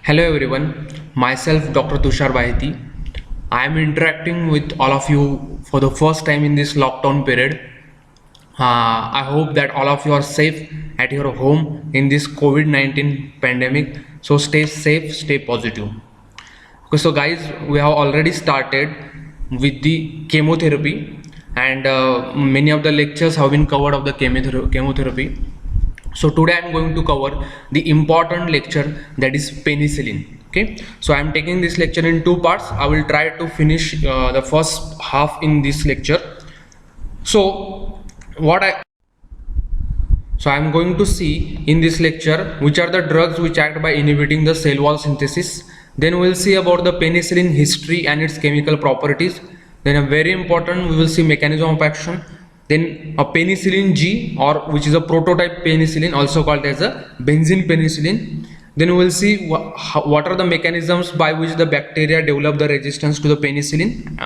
Hello everyone, myself Dr. Tushar Baheti. I am interacting with all of you for the first time in this lockdown period. I hope that all of you are safe at your home in this COVID-19 pandemic. So stay safe, stay positive. Okay, so guys, we have already started with the chemotherapy, and many of the lectures have been covered of the chemotherapy. So today I am going to cover the important lecture, that is penicillin. Okay, so I am taking this lecture in two parts. I will try to finish the first half in this lecture. So what I so I am going to see in this lecture which are the drugs which act by inhibiting the cell wall synthesis. Then we will see about the penicillin history and its chemical properties. Then a very important, we will see mechanism of action. Then a penicillin G, or which is a prototype penicillin, also called as a benzene penicillin. Then we will see what are the mechanisms by which the bacteria develop the resistance to the penicillin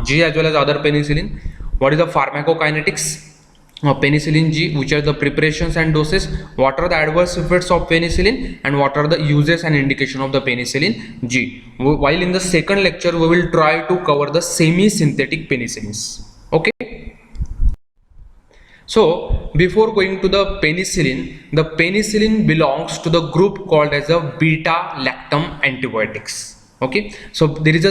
G as well as other penicillin. What is the pharmacokinetics of penicillin G, which are the preparations and doses, what are the adverse effects of penicillin, and what are the uses and indication of the penicillin G. While in the second lecture we will try to cover the semi-synthetic penicillins. Okay. So before going to the penicillin belongs to the group called as a beta-lactam antibiotics. Okay, so there is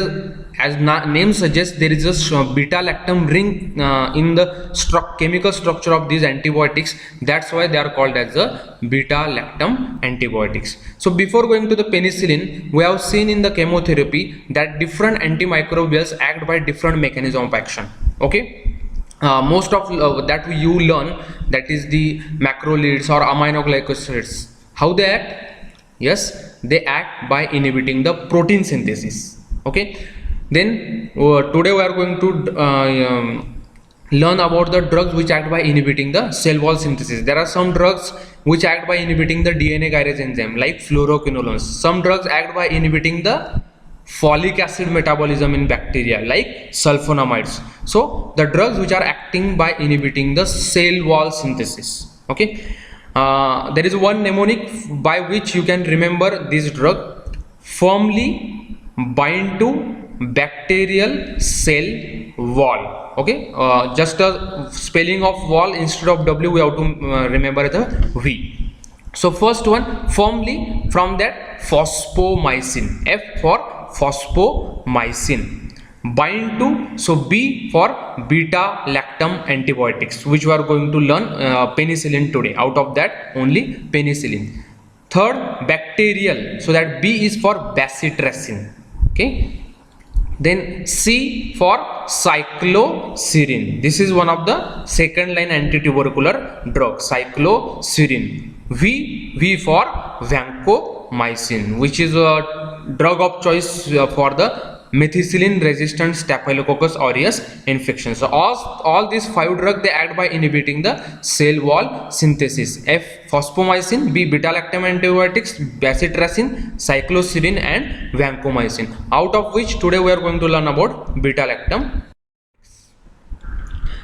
as name suggests, there is a beta-lactam ring in the chemical structure of these antibiotics. That's why they are called as a beta-lactam antibiotics. So before going to the penicillin, we have seen in the chemotherapy that different antimicrobials act by different mechanism of action. Okay, most of that you learn, that is the macrolides or aminoglycosides. How they act? Yes, they act by inhibiting the protein synthesis. Okay, then today we are going to learn about the drugs which act by inhibiting the cell wall synthesis. There are some drugs which act by inhibiting the DNA gyrase enzyme like fluoroquinolones. Some drugs act by inhibiting the folic acid metabolism in bacteria like sulfonamides. So the drugs which are acting by inhibiting the cell wall synthesis. Okay, there is one mnemonic by which you can remember this drug: firmly bind to bacterial cell wall. Okay, just a spelling of wall, instead of W we have to remember the V. So first one, firmly, from that phosphomycin, F for phosphomycin. Bind to, so B for beta lactam antibiotics, which we are going to learn penicillin today. Out of that, only penicillin. Third, bacterial, so that B is for bacitracin. Okay, then C for cycloserine. This is one of the second line anti-tubercular drug, cycloserine. V for vancomycin, which is a drug of choice for the methicillin resistant staphylococcus aureus infection. So all these five drugs, they act by inhibiting the cell wall synthesis: F phosphomycin, B beta lactam antibiotics, bacitracin, cycloserine and vancomycin, out of which today we are going to learn about beta lactam.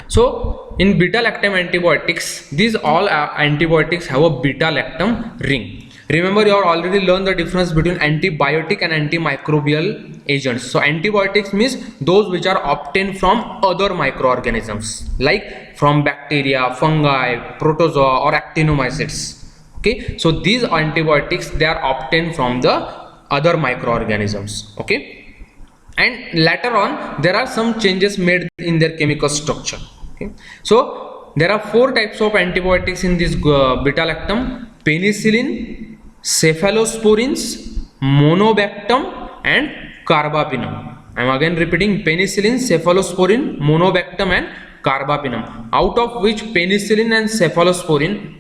So in beta lactam antibiotics, these all antibiotics have a beta lactam ring. Remember, you have already learned the difference between antibiotic and antimicrobial agents. So antibiotics means those which are obtained from other microorganisms, like from bacteria, fungi, protozoa or actinomycetes. Okay, so these antibiotics, they are obtained from the other microorganisms. Okay, and later on there are some changes made in their chemical structure. Okay, so there are four types of antibiotics in this beta lactam: penicillin, cephalosporins, monobactam and carbapinum. I am again repeating: penicillin, cephalosporin, monobactam and carbapinum, out of which penicillin and cephalosporin,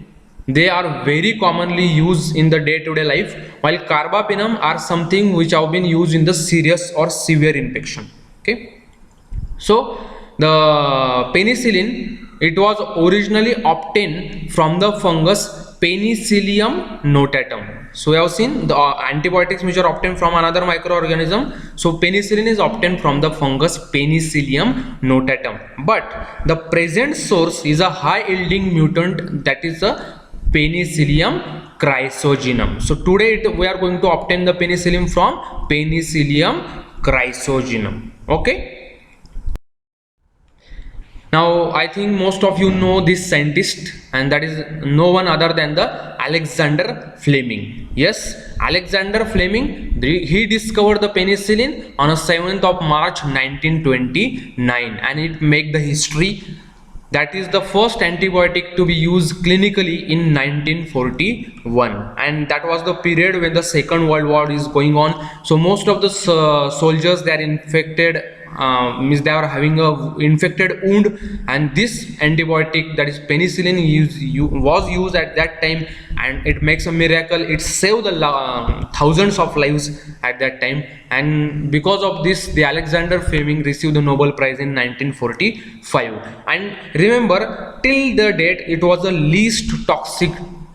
they are very commonly used in the day-to-day life, while carbapinum are something which have been used in the serious or severe infection. Okay, so the penicillin, it was originally obtained from the fungus Penicillium notatum. So we have seen the antibiotics which are obtained from another microorganism. So penicillin is obtained from the fungus Penicillium notatum, but the present source is a high yielding mutant, that is a Penicillium chrysogenum. So today we are going to obtain the penicillin from Penicillium chrysogenum. Okay. Now I think most of you know this scientist, and that is no one other than the Alexander Fleming. Yes, Alexander Fleming, he discovered the penicillin on 7th of March 1929, and it made the history. That is the first antibiotic to be used clinically in 1941, and that was the period when the Second World War is going on. So most of the soldiers, they are infected, means they are having a infected wound, and this antibiotic, that is penicillin, was used at that time, and it makes a miracle. It saved the thousands of lives at that time, and because of this, the Alexander Fleming received the Nobel Prize in 1945. And remember, till the date, it was the least toxic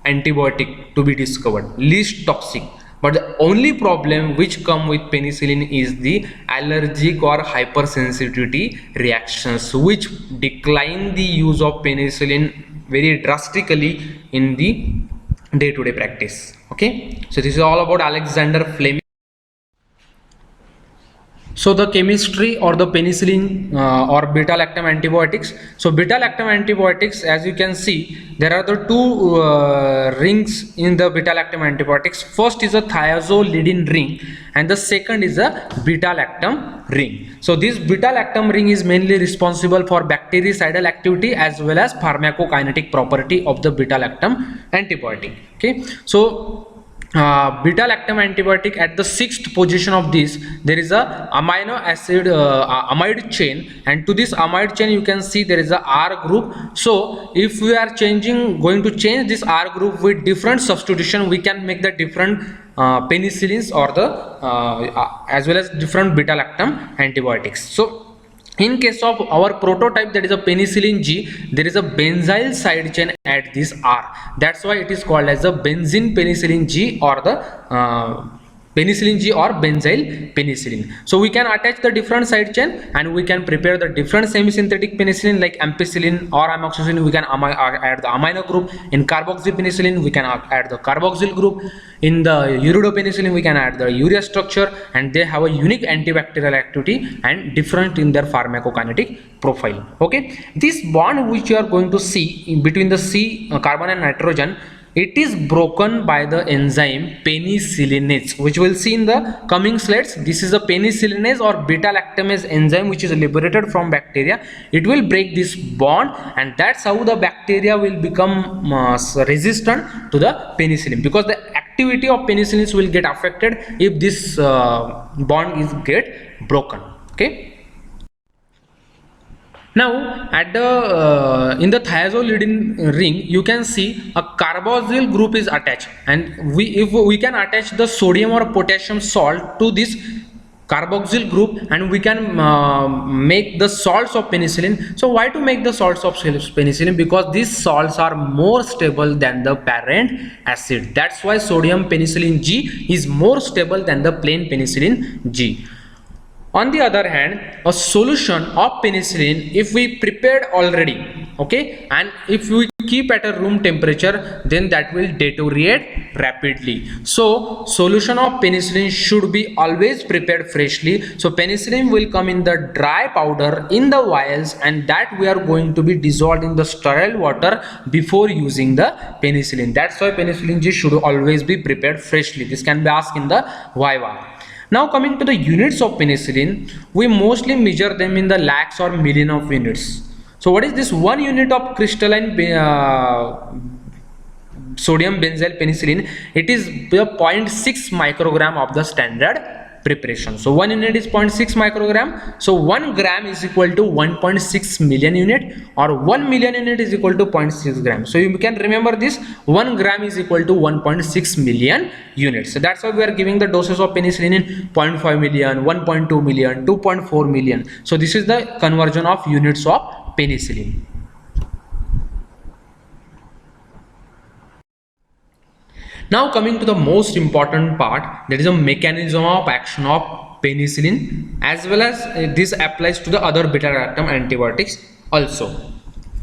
antibiotic to be discovered, least toxic. But the only problem which come with penicillin is the allergic or hypersensitivity reactions, which decline the use of penicillin very drastically in the day-to-day practice. Okay, so this is all about Alexander Fleming. So the chemistry or the penicillin or beta-lactam antibiotics. So beta-lactam antibiotics, as you can see, there are the two rings in the beta-lactam antibiotics. First is a thiazolidine ring, and the second is a beta-lactam ring. So this beta-lactam ring is mainly responsible for bactericidal activity as well as pharmacokinetic property of the beta-lactam antibiotic. Okay, so beta-lactam antibiotic, at the 6th position of this, there is a amino acid amide chain, and to this amide chain you can see there is a R group. So if we are going to change this R group with different substitution, we can make the different penicillins or the as well as different beta-lactam antibiotics. So in case of our prototype, that is a penicillin G, there is a benzyl side chain at this R. That's why it is called as the benzene penicillin G or the penicillin G or benzyl penicillin. So we can attach the different side chain, and we can prepare the different semi-synthetic penicillin like ampicillin or amoxicillin. We can add the amino group. In carboxypenicillin, we can add the carboxyl group. In the uridopenicillin, we can add the urea structure, and they have a unique antibacterial activity and different in their pharmacokinetic profile. Okay, this bond which you are going to see in between the C carbon and nitrogen, it is broken by the enzyme penicillinase, which we'll see in the coming slides. This is a penicillinase or beta-lactamase enzyme which is liberated from bacteria. It will break this bond, and that's how the bacteria will become resistant to the penicillin, because the activity of penicillins will get affected if this bond is get broken. Okay. Now at the in the thiazolidine ring, you can see a carboxyl group is attached, and if we can attach the sodium or potassium salt to this carboxyl group, and we can make the salts of penicillin. So why to make the salts of penicillin? Because these salts are more stable than the parent acid. That's why sodium penicillin G is more stable than the plain penicillin G. On the other hand, a solution of penicillin, if we prepared already, okay, and if we keep at a room temperature, then that will deteriorate rapidly. So solution of penicillin should be always prepared freshly. So penicillin will come in the dry powder in the vials, and that we are going to be dissolved in the sterile water before using the penicillin. That's why penicillin G should always be prepared freshly. This can be asked in the Viva. Now coming to the units of penicillin, we mostly measure them in the lakhs or million of units. So what is this 1 unit of crystalline sodium benzyl penicillin? It is the 0.6 microgram of the standard preparation. So 1 unit is 0.6 microgram. So 1 gram is equal to 1.6 million unit, or 1 million unit is equal to 0.6 gram. So you can remember this, 1 gram is equal to 1.6 million units. So that's why we are giving the doses of penicillin in 0.5 million, 1.2 million, 2.4 million. So this is the conversion of units of penicillin. Now coming to the most important part, that is a mechanism of action of penicillin, as well as this applies to the other beta-lactam antibiotics also.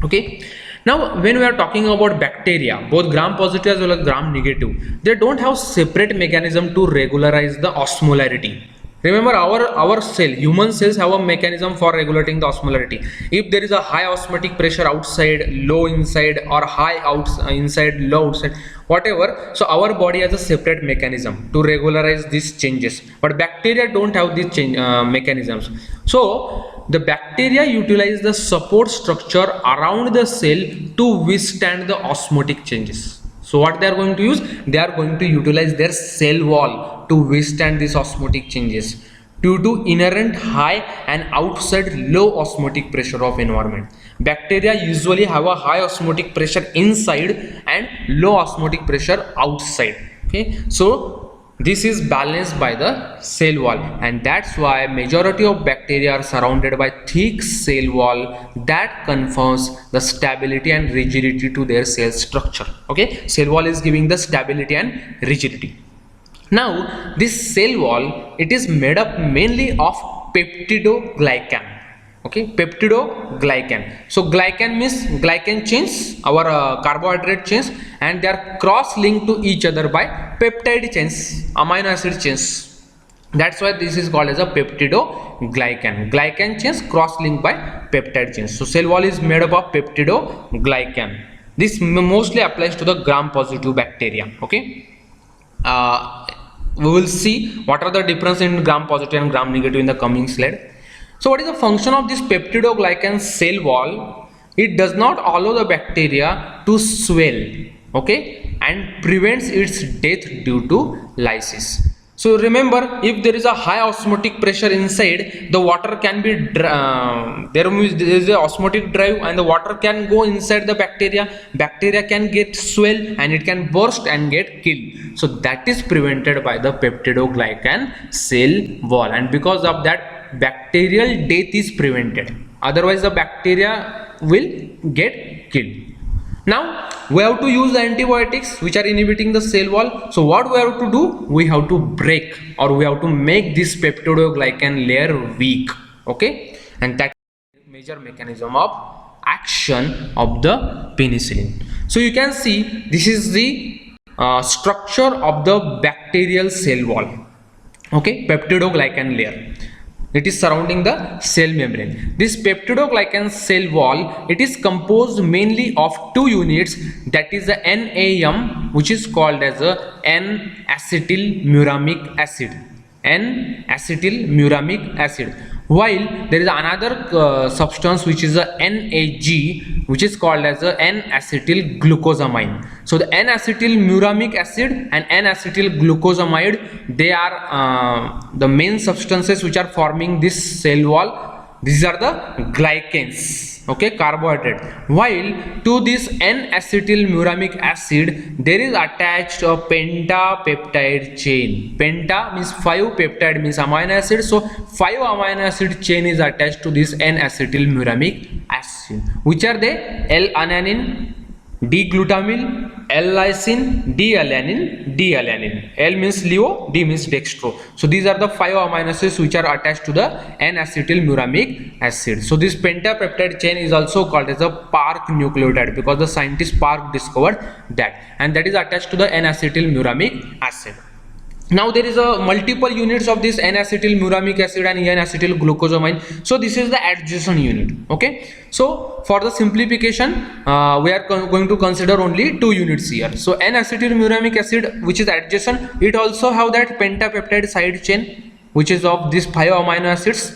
Okay. Now, when we are talking about bacteria, both gram-positive as well as gram-negative, they don't have separate mechanism to regularize the osmolarity. Remember, our cell, human cells have a mechanism for regulating the osmolarity. If there is a high osmotic pressure outside, low inside, or high inside, low outside, whatever, so our body has a separate mechanism to regularize these changes. But bacteria don't have these mechanisms. So the bacteria utilize the support structure around the cell to withstand the osmotic changes. So what they are going to use? They are going to utilize their cell wall to withstand these osmotic changes due to inherent high and outside low osmotic pressure of environment. Bacteria usually have a high osmotic pressure inside and low osmotic pressure outside. Okay, so this is balanced by the cell wall, and that's why majority of bacteria are surrounded by thick cell wall that confers the stability and rigidity to their cell structure. Okay, cell wall is giving the stability and rigidity. Now this cell wall, it is made up mainly of peptidoglycan. Okay, peptidoglycan. So glycan means glycan chains, our carbohydrate chains, and they are cross linked to each other by peptide chains, amino acid chains. That's why this is called as a peptidoglycan. Glycan chains cross linked by peptide chains. So cell wall is made up of peptidoglycan. This mostly applies to the gram-positive bacteria. Okay. We will see what are the difference in gram-positive and gram-negative in the coming slide. So what is the function of this peptidoglycan cell wall? It does not allow the bacteria to swell, okay, and prevents its death due to lysis. So remember, if there is a high osmotic pressure inside, the water can be there is a osmotic drive and the water can go inside the bacteria. Bacteria can get swell and it can burst and get killed. So that is prevented by the peptidoglycan cell wall, and because of that, bacterial death is prevented. Otherwise the bacteria will get killed. Now we have to use the antibiotics which are inhibiting the cell wall. So what we have to do? We have to break, or we have to make this peptidoglycan layer weak. Okay, and that is the major mechanism of action of the penicillin. So you can see this is the structure of the bacterial cell wall. Okay, peptidoglycan layer. It is surrounding the cell membrane. This peptidoglycan cell wall, it is composed mainly of two units, that is the NAM, which is called as a N-acetylmuramic acid. N-acetylmuramic acid. While there is another substance which is a NAG, which is called as a N-acetylglucosamine. So the N-acetylmuramic acid and N-acetylglucosamide, they are the main substances which are forming this cell wall. These are the glycans, okay, carbohydrate. While to this N-acetylmuramic acid, there is attached a pentapeptide chain. Penta means 5, peptide means amino acid. So 5 amino acid chain is attached to this N-acetylmuramic acid. Which are they? L-alanine, D-glutamyl, L-lysine, D-alanine, D-alanine. L means leo, D means dextro. So these are the 5 amino acids which are attached to the N-acetylmuramic acid. So this pentapeptide chain is also called as a Park nucleotide because the scientist Park discovered that, and that is attached to the N-acetylmuramic acid. Now there is a multiple units of this N-acetylmuramic acid and N-acetylglucosamine. So this is the adjacent unit. Okay. So for the simplification, we are going to consider only 2 units here. So N-acetylmuramic acid, which is adjacent, it also have that pentapeptide side chain, which is of these 5 amino acids.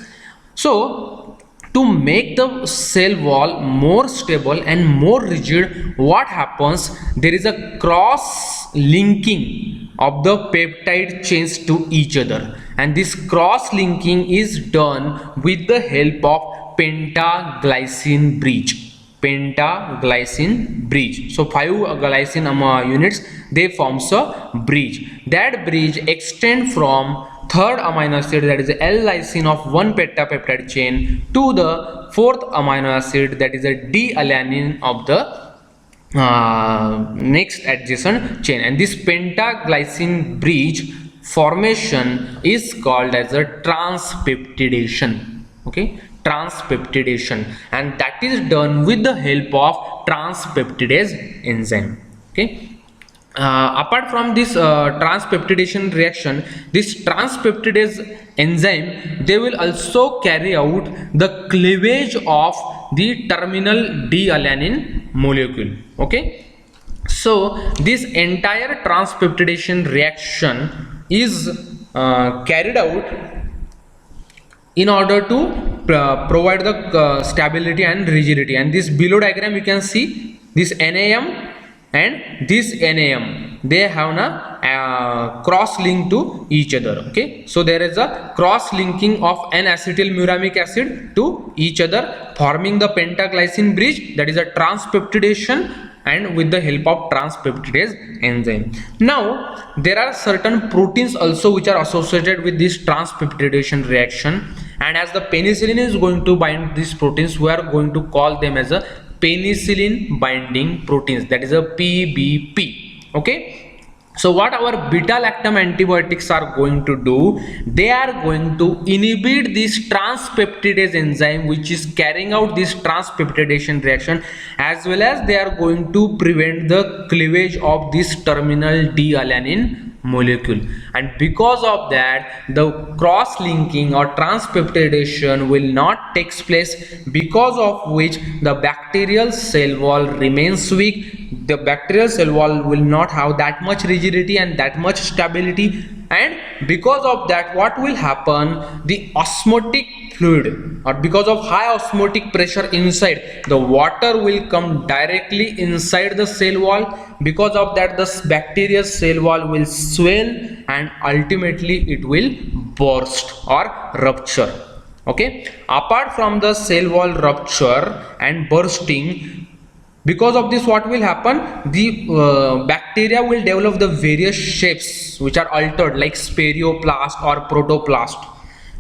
So to make the cell wall more stable and more rigid, what happens? There is a cross linking of the peptide chains to each other, and this cross linking is done with the help of pentaglycine bridge. Pentaglycine bridge. So 5 glycine units, they forms a bridge. That bridge extend from third amino acid, that is L-lysine of 1 pentapeptide chain, to the 4th amino acid, that is a D-alanine of the next adjacent chain. And this pentaglycine bridge formation is called as a transpeptidation. Okay, transpeptidation, and that is done with the help of transpeptidase enzyme. Okay. Apart from this transpeptidation reaction, this transpeptidase enzyme, they will also carry out the cleavage of the terminal D-alanine molecule. Okay, so this entire transpeptidation reaction is carried out in order to provide the stability and rigidity. And this below diagram you can see this NAM and this NAM, they have a cross link to each other. Okay, so there is a cross linking of N-acetylmuramic acid to each other, forming the pentaglycine bridge, that is a transpeptidation, and with the help of transpeptidase enzyme. Now there are certain proteins also which are associated with this transpeptidation reaction, and as the penicillin is going to bind these proteins, we are going to call them as a penicillin binding proteins, that is a PBP. Okay, so what our beta lactam antibiotics are going to do, they are going to inhibit this transpeptidase enzyme which is carrying out this transpeptidation reaction, as well as they are going to prevent the cleavage of this terminal D-alanine molecule. And because of that, the cross linking or transpeptidation will not take place, because of which the bacterial cell wall remains weak. The bacterial cell wall will not have that much rigidity and that much stability, and because of that, what will happen, the osmotic fluid, or because of high osmotic pressure inside, the water will come directly inside the cell wall. Because of that, the bacterial cell wall will swell and ultimately it will burst or rupture. Okay, apart from the cell wall rupture and bursting, because of this, what will happen, the bacteria will develop the various shapes which are altered, like spheroplast or protoplast.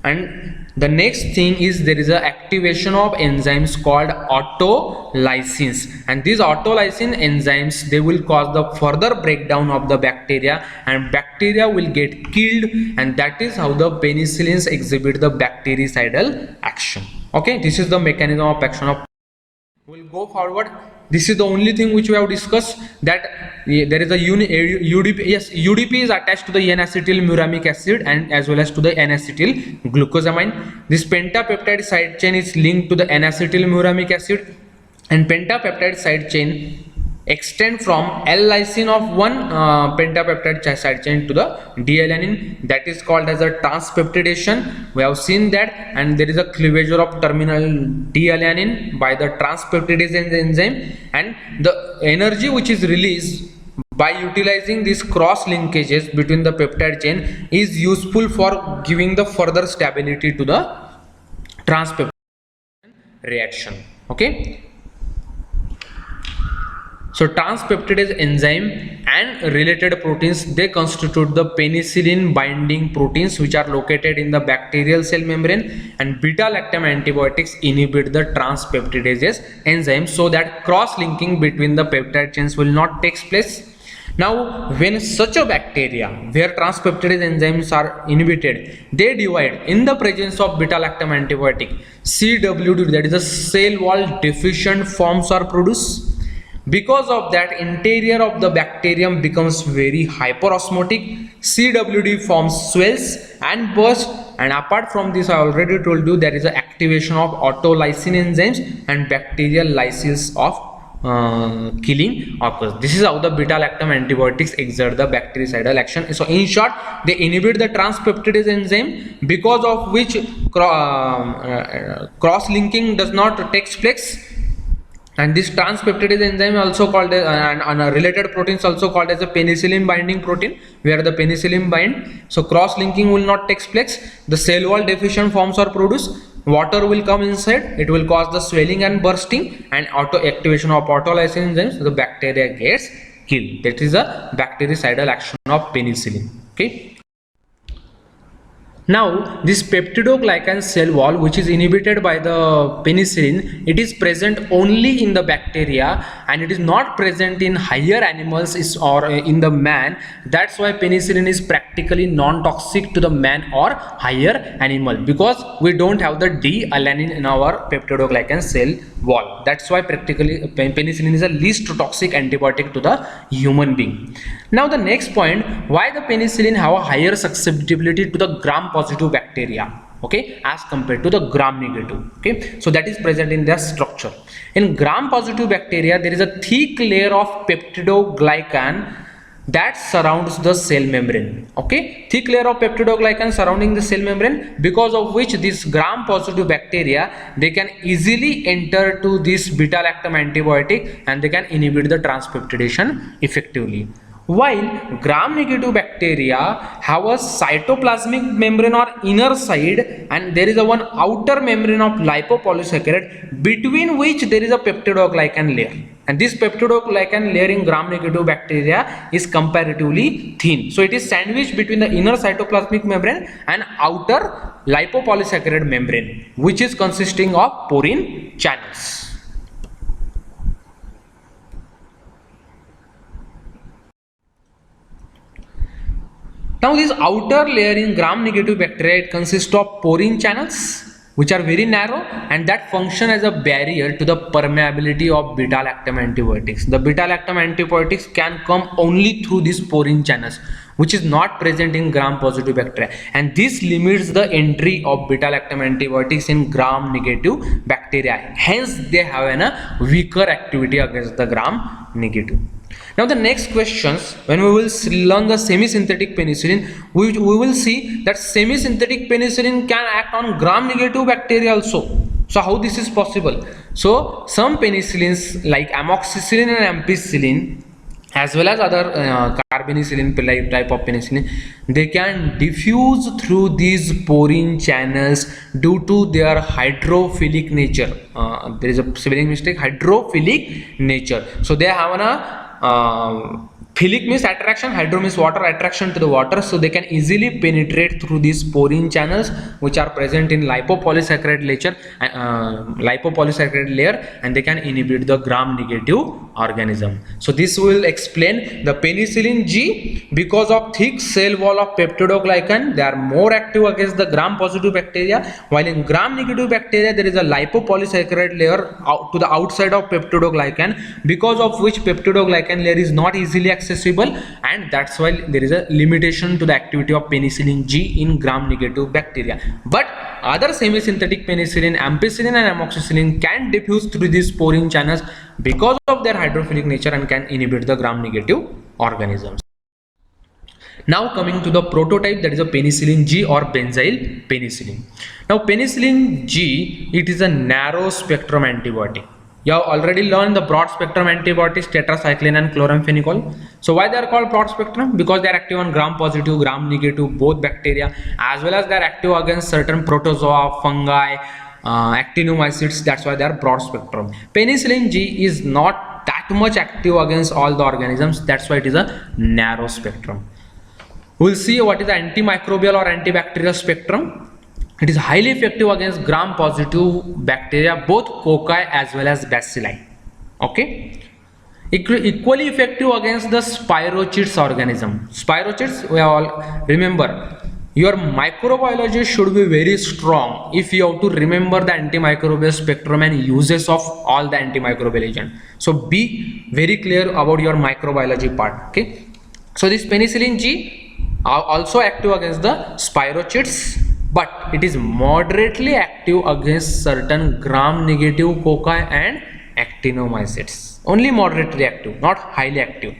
And the next thing is there is a activation of enzymes called autolysins, and these autolysin enzymes, they will cause the further breakdown of the bacteria, and bacteria will get killed, and that is how the penicillins exhibit the bactericidal action. Okay, this is the mechanism of action of. We'll go forward. This is the only thing which we have discussed, that there is a UDP. Yes, UDP is attached to the N-acetylmuramic acid and as well as to the N-acetyl glucosamine. This pentapeptide side chain is linked to the N-acetylmuramic acid, and pentapeptide side chain extend from L-lysine of one pentapeptide side chain to the D-alanine, that is called as a transpeptidation. We have seen that, and there is a cleavage of terminal D-alanine by the transpeptidase enzyme, and the energy which is released by utilizing these cross linkages between the peptide chain is useful for giving the further stability to the transpeptidation reaction. Okay, so transpeptidase enzyme and related proteins, they constitute the penicillin binding proteins which are located in the bacterial cell membrane, and beta lactam antibiotics inhibit the transpeptidase enzyme so that cross linking between the peptide chains will not take place. Now when such a bacteria where transpeptidase enzymes are inhibited, they divide in the presence of beta lactam antibiotic, CWD, that is a cell wall deficient forms are produced. Because of that, interior of the bacterium becomes very hyperosmotic, CWD forms swells and bursts, and apart from this, I already told you there is an activation of autolysin enzymes and bacterial lysis of killing occurs. This is how the beta lactam antibiotics exert the bactericidal action. So in short, they inhibit the transpeptidase enzyme, because of which cross linking does not take place. And this transpeptidase enzyme also called as, and related proteins also called as a penicillin binding protein, where the penicillin bind, so cross linking will not take place. The cell wall deficient forms are produced, water will come inside, it will cause the swelling and bursting, and auto activation of autolysin enzymes, so the bacteria gets killed. That is a bactericidal action of penicillin. Okay, Now, this peptidoglycan cell wall, which is inhibited by the penicillin, it is present only in the bacteria and it is not present in higher animals or in the man. That's why penicillin is practically non-toxic to the man or higher animal, because we don't have the D-alanine in our peptidoglycan cell wall. That's why practically penicillin is the least toxic antibiotic to the human being. Now the next point, why the penicillin have a higher susceptibility to the gram positive bacteria, okay, as compared to the gram negative. Okay, so that is present in their structure. In gram positive bacteria, there is a thick layer of peptidoglycan that surrounds the cell membrane. Okay, thick layer of peptidoglycan surrounding the cell membrane, because of which this gram positive bacteria, they can easily enter to this beta lactam antibiotic and they can inhibit the transpeptidation effectively. While gram negative bacteria have a cytoplasmic membrane or inner side, and there is a one outer membrane of lipopolysaccharide between which there is a peptidoglycan layer, and this peptidoglycan layer in gram negative bacteria is comparatively thin. So it is sandwiched between the inner cytoplasmic membrane and outer lipopolysaccharide membrane, which is consisting of porine channels. Now this outer layer in gram negative bacteria, it consists of porine channels which are very narrow and that function as a barrier to the permeability of beta lactam antibiotics. The beta lactam antibiotics can come only through these porine channels, which is not present in gram positive bacteria, and this limits the entry of beta lactam antibiotics in gram negative bacteria. Hence they have a weaker activity against the gram negative. Now the next questions, when we will learn the semi-synthetic penicillin, we will see that semi-synthetic penicillin can act on gram negative bacteria also. So how this is possible? So some penicillins like amoxicillin and ampicillin, as well as other carbapenicillin type of penicillin, they can diffuse through these porine channels due to their hydrophilic nature. There is a spelling mistake, hydrophilic nature. So they have philic means attraction, hydro means water, attraction to the water, so they can easily penetrate through these porine channels which are present in lipopolysaccharide layer, and they can inhibit the gram negative organism. So this will explain the penicillin G, because of thick cell wall of peptidoglycan, they are more active against the gram positive bacteria, while in gram negative bacteria there is a lipopolysaccharide layer out to the outside of peptidoglycan, because of which peptidoglycan layer is not easily accessible, and that's why there is a limitation to the activity of penicillin G in gram negative bacteria. But other semi-synthetic penicillin, ampicillin and amoxicillin can diffuse through these porine channels because of their hydrophilic nature and can inhibit the gram negative organisms. Now coming to the prototype, that is a penicillin G or benzyl penicillin. Now penicillin G, it is a narrow spectrum antibiotic. You have already learned the broad spectrum antibiotics, tetracycline and chloramphenicol. So why they are called broad spectrum? Because they are active on gram positive, gram negative, both bacteria, as well as they are active against certain protozoa, fungi, actinomycetes. That's why they are broad spectrum. Penicillin G is not that much active against all the organisms. That's why it is a narrow spectrum. We'll see what is the antimicrobial or antibacterial spectrum. It is highly effective against gram positive bacteria, both cocci as well as bacilli. Okay. Equally effective against the spirochetes organism. Spirochetes, we all remember, your microbiology should be very strong if you have to remember the antimicrobial spectrum and uses of all the antimicrobial agent. So be very clear about your microbiology part. Okay. So this penicillin G are also active against the spirochetes, but it is moderately active against certain gram negative cocci and actinomycetes. Only moderately active, not highly active.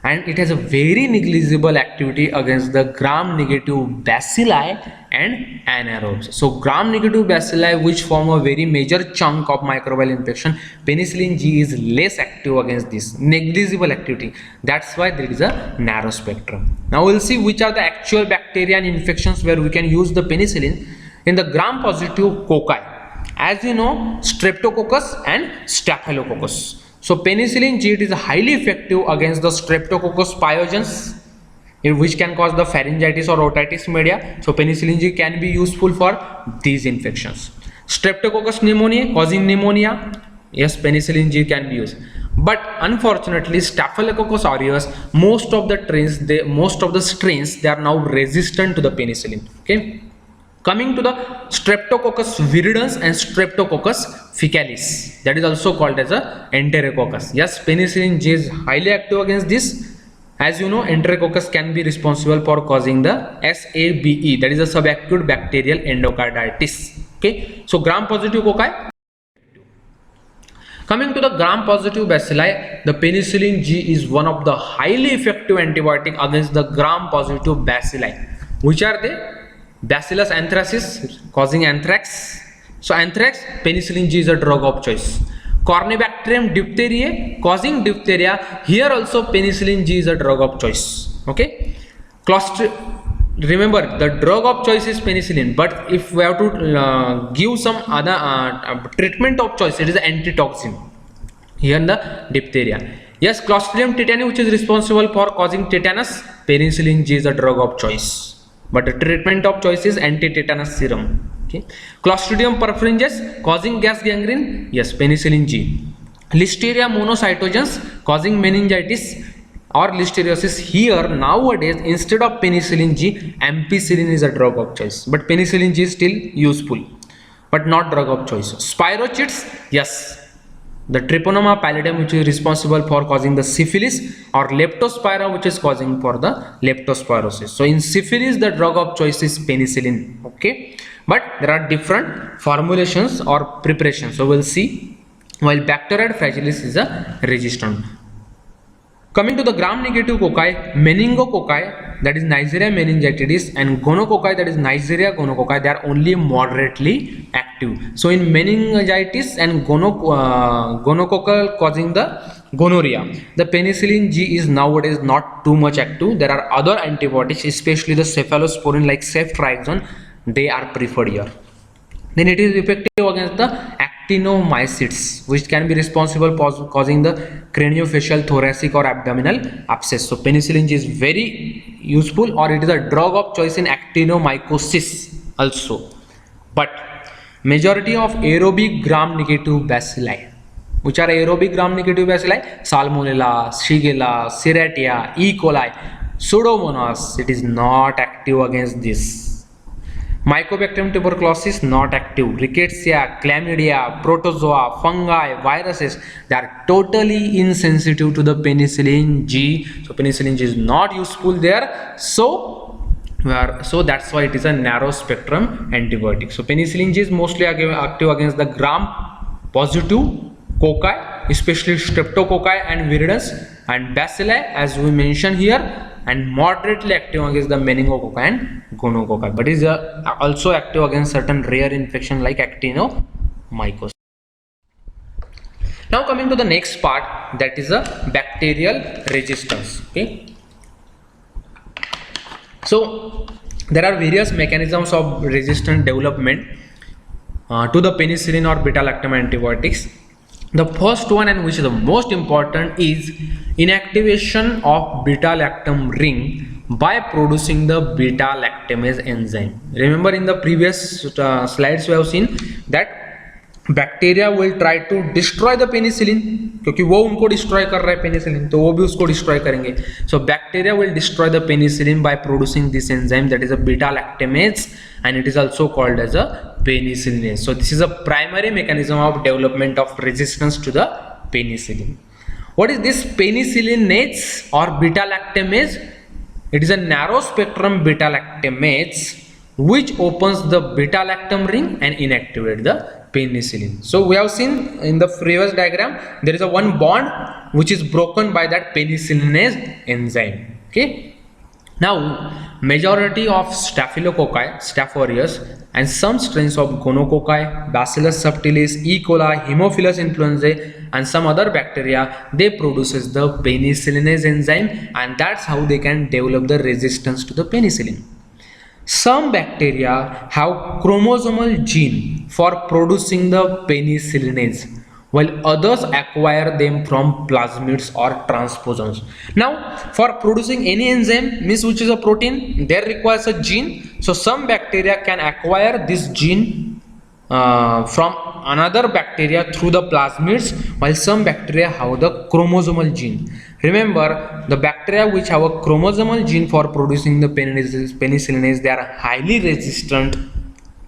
And it has a very negligible activity against the gram negative bacilli and anaerobes. So gram negative bacilli, which form a very major chunk of microbial infection, penicillin G is less active against this, negligible activity. That's why there is a narrow spectrum. Now we'll see which are the actual bacteria and infections where we can use the penicillin. In the gram positive cocci, as you know, streptococcus and staphylococcus. So penicillin G, it is highly effective against the streptococcus pyogenes. which can cause the pharyngitis or otitis media. So penicillin G can be useful for these infections. Streptococcus pneumoniae causing pneumonia, yes, penicillin G can be used. But unfortunately, Staphylococcus aureus, most of the strains they are now resistant to the penicillin. Okay. Coming to the Streptococcus viridans and Streptococcus faecalis, that is also called as a Enterococcus. Yes, penicillin G is highly active against this. As you know, Enterococcus can be responsible for causing the SABE, that is a subacute bacterial endocarditis. Okay, so gram-positive cocci. Coming to the gram-positive bacilli, the penicillin G is one of the highly effective antibiotic against the gram-positive bacilli. Which are they? Bacillus anthracis causing anthrax. So anthrax, penicillin G is a drug of choice. Corynebacterium diphtheriae causing diphtheria, here also penicillin G is a drug of choice. Okay. Remember, the drug of choice is penicillin, but if we have to give some other treatment of choice, it is antitoxin. Here in the diphtheria. Yes, Clostridium tetani, which is responsible for causing tetanus, penicillin G is a drug of choice. But the treatment of choice is anti-tetanus serum. Okay. Clostridium perfringens causing gas gangrene, yes, penicillin G. Listeria monocytogenes causing meningitis or listeriosis, here nowadays instead of penicillin G, ampicillin is a drug of choice. But penicillin G is still useful, but not drug of choice. Spirochetes, yes. The Treponema pallidum, which is responsible for causing the syphilis, or Leptospira, which is causing for the leptospirosis. So in syphilis, the drug of choice is penicillin. Okay, but there are different formulations or preparations. So we'll see. While Bacteroides fragilis is a resistant. Coming to the gram-negative cocci, meningococci, that is Neisseria meningitidis, and gonococci, that is Neisseria gonococci, they are only moderately active. So in meningitis and gonococcal causing the gonorrhea, the penicillin G is nowadays not too much active. There are other antibiotics, especially the cephalosporin like ceftriaxone, they are preferred here. Then it is effective against the actinomycetes, which can be responsible for causing the craniofacial, thoracic or abdominal abscess. So penicillin G is very useful, or it is a drug of choice in actinomycosis also. But majority of aerobic gram-negative bacilli, which are aerobic gram-negative bacilli, Salmonella, Shigella, Serratia, E. coli, Pseudomonas, it is not active against this. Mycobacterium tuberculosis not active. Rickettsia, chlamydia, protozoa, fungi, viruses, they are totally insensitive to the penicillin G. So penicillin G is not useful there. So that's why it is a narrow spectrum antibiotic. So penicillin G is mostly active against the gram-positive cocci, especially streptococci and viridans, and bacilli as we mentioned here, and moderately active against the meningococci and gonococci, but is also active against certain rare infection like actinomycosis. Now coming to the next part, that is a bacterial resistance. Okay, so there are various mechanisms of resistant development to the penicillin or beta-lactam antibiotics. The first one, and which is the most important, is inactivation of beta-lactam ring by producing the beta-lactamase enzyme. Remember in the previous slides we have seen that bacteria will try to destroy the penicillin, क्योंकि वो उनको destroy कर रहा है penicillin, तो वो भी उसको डिस्ट्रॉय करेंगे. So bacteria will destroy the penicillin by producing this enzyme that is a beta lactamase and it is also called as a penicillinase. So this is a primary mechanism of development of resistance to the penicillin. What is this penicillinase or beta lactamase? It is a narrow spectrum beta lactamase which opens the beta lactam ring and inactivate the penicillin. So we have seen in the previous diagram there is a one bond which is broken by that penicillinase enzyme. Okay. Now, majority of Staphylococci, Staph aureus, and some strains of Gonococci, Bacillus subtilis, E. coli, Haemophilus influenzae, and some other bacteria, they produces the penicillinase enzyme, and that's how they can develop the resistance to the penicillin. Some bacteria have chromosomal gene for producing the penicillinase, while others acquire them from plasmids or transposons. Now, for producing any enzyme, means which is a protein, there requires a gene. So some bacteria can acquire this gene from another bacteria through the plasmids, while some bacteria have the chromosomal gene. Remember, the bacteria which have a chromosomal gene for producing the penicillin, they are highly resistant.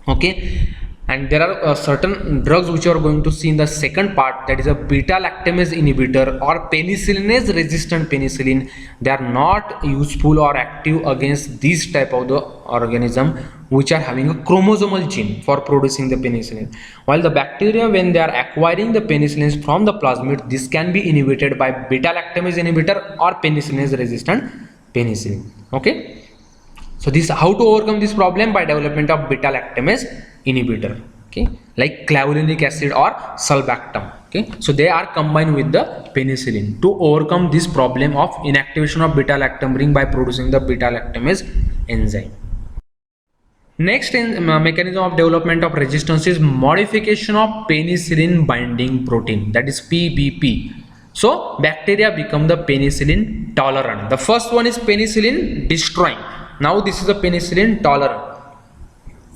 Okay, and there are certain drugs which you are going to see in the second part, that is a beta lactamase inhibitor or penicillinase resistant penicillin. They are not useful or active against these type of the organism which are having a chromosomal gene for producing the penicillin, while the bacteria, when they are acquiring the penicillins from the plasmid, this can be inhibited by beta lactamase inhibitor or penicillinase resistant penicillin. Okay, so this, how to overcome this problem? By development of beta lactamase inhibitor, okay, like clavulanic acid or sulbactam. Okay, so they are combined with the penicillin to overcome this problem of inactivation of beta lactam ring by producing the beta lactamase enzyme. Next mechanism of development of resistance is modification of penicillin binding protein, that is PBP. So bacteria become the penicillin tolerant. The first one is penicillin destroying. Now this is a penicillin tolerant.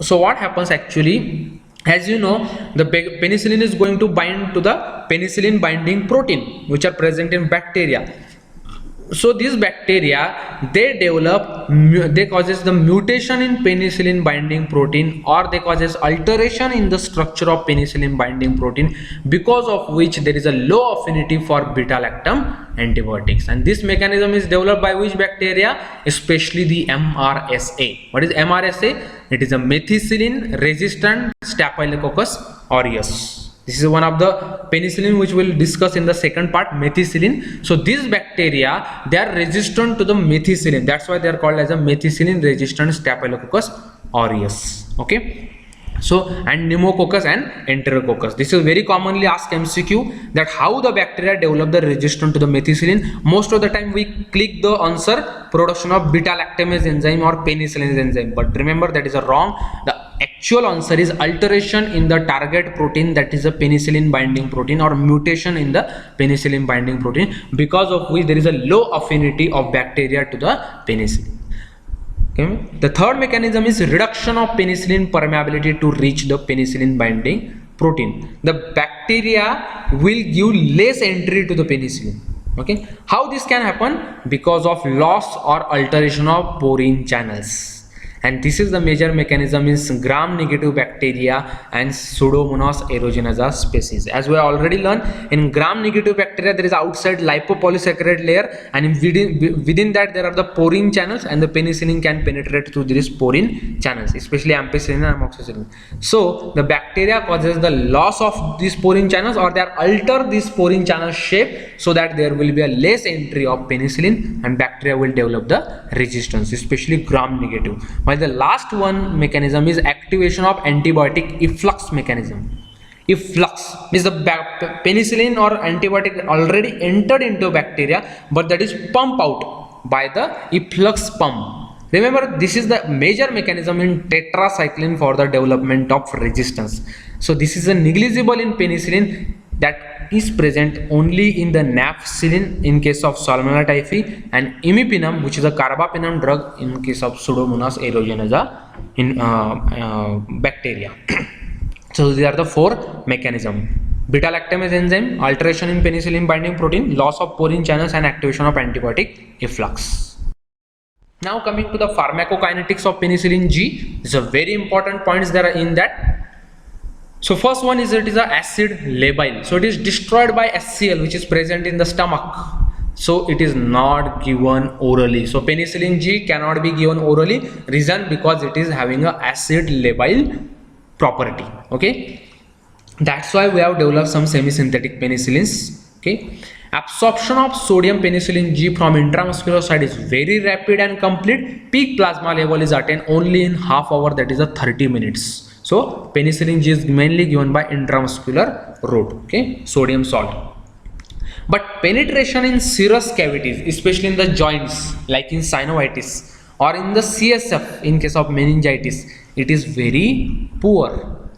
So what happens actually, as you know, the penicillin is going to bind to the penicillin binding protein which are present in bacteria. So these bacteria, they causes the mutation in penicillin binding protein, or they causes alteration in the structure of penicillin binding protein, because of which there is a low affinity for beta lactam antibiotics. And this mechanism is developed by which bacteria? Especially the MRSA. What is MRSA? It is a methicillin resistant Staphylococcus aureus. This is one of the penicillin which we'll discuss in the second part, methicillin. So these bacteria, they are resistant to the methicillin. That's why they are called as a methicillin resistant Staphylococcus aureus. Okay. So, and pneumococcus and enterococcus. This is very commonly asked MCQ, that how the bacteria develop the resistance to the methicillin. Most of the time we click the answer, production of beta lactamase enzyme or penicillinase enzyme. But remember, that is a wrong. The actual answer is alteration in the target protein, that is a penicillin binding protein, or mutation in the penicillin binding protein, because of which there is a low affinity of bacteria to the penicillin. Okay. The third mechanism is reduction of penicillin permeability to reach the penicillin binding protein. The bacteria will give less entry to the penicillin. Okay. How this can happen? Because of loss or alteration of porine channels. And this is the major mechanism in gram-negative bacteria and Pseudomonas aeruginosa species. As we already learned, in gram-negative bacteria there is outside lipopolysaccharide layer, and within that there are the porine channels, and the penicillin can penetrate through these porine channels, especially ampicillin and amoxicillin. So the bacteria causes the loss of these porine channels, or they alter this porine channel shape, so that there will be a less entry of penicillin and bacteria will develop the resistance, especially gram-negative. While the last one mechanism is activation of antibiotic efflux mechanism. Efflux means the penicillin or antibiotic already entered into bacteria, but that is pumped out by the efflux pump. Remember, this is the major mechanism in tetracycline for the development of resistance. So this is a negligible in penicillin, that is present only in the naphthalene in case of Salmonella typhi, and imipenem, which is a carbapenem drug, in case of Pseudomonas aeruginosa in bacteria. So these are the four mechanisms: beta lactamase enzyme, alteration in penicillin binding protein, loss of porine channels, and activation of antibiotic efflux. Now coming to the pharmacokinetics of penicillin G, these are very important points that are in that. So first one is, it is a acid labile. So it is destroyed by HCl, which is present in the stomach. So it is not given orally. So penicillin G cannot be given orally. Reason, because it is having a acid labile property. Okay, that's why we have developed some semi-synthetic penicillins. Okay, absorption of sodium penicillin G from intramuscular side is very rapid and complete. Peak plasma level is attained only in half hour, that is a 30 minutes. So penicillin G is mainly given by intramuscular route. Okay, sodium salt. But penetration in serous cavities, especially in the joints, like in synovitis, or in the CSF in case of meningitis, it is very poor.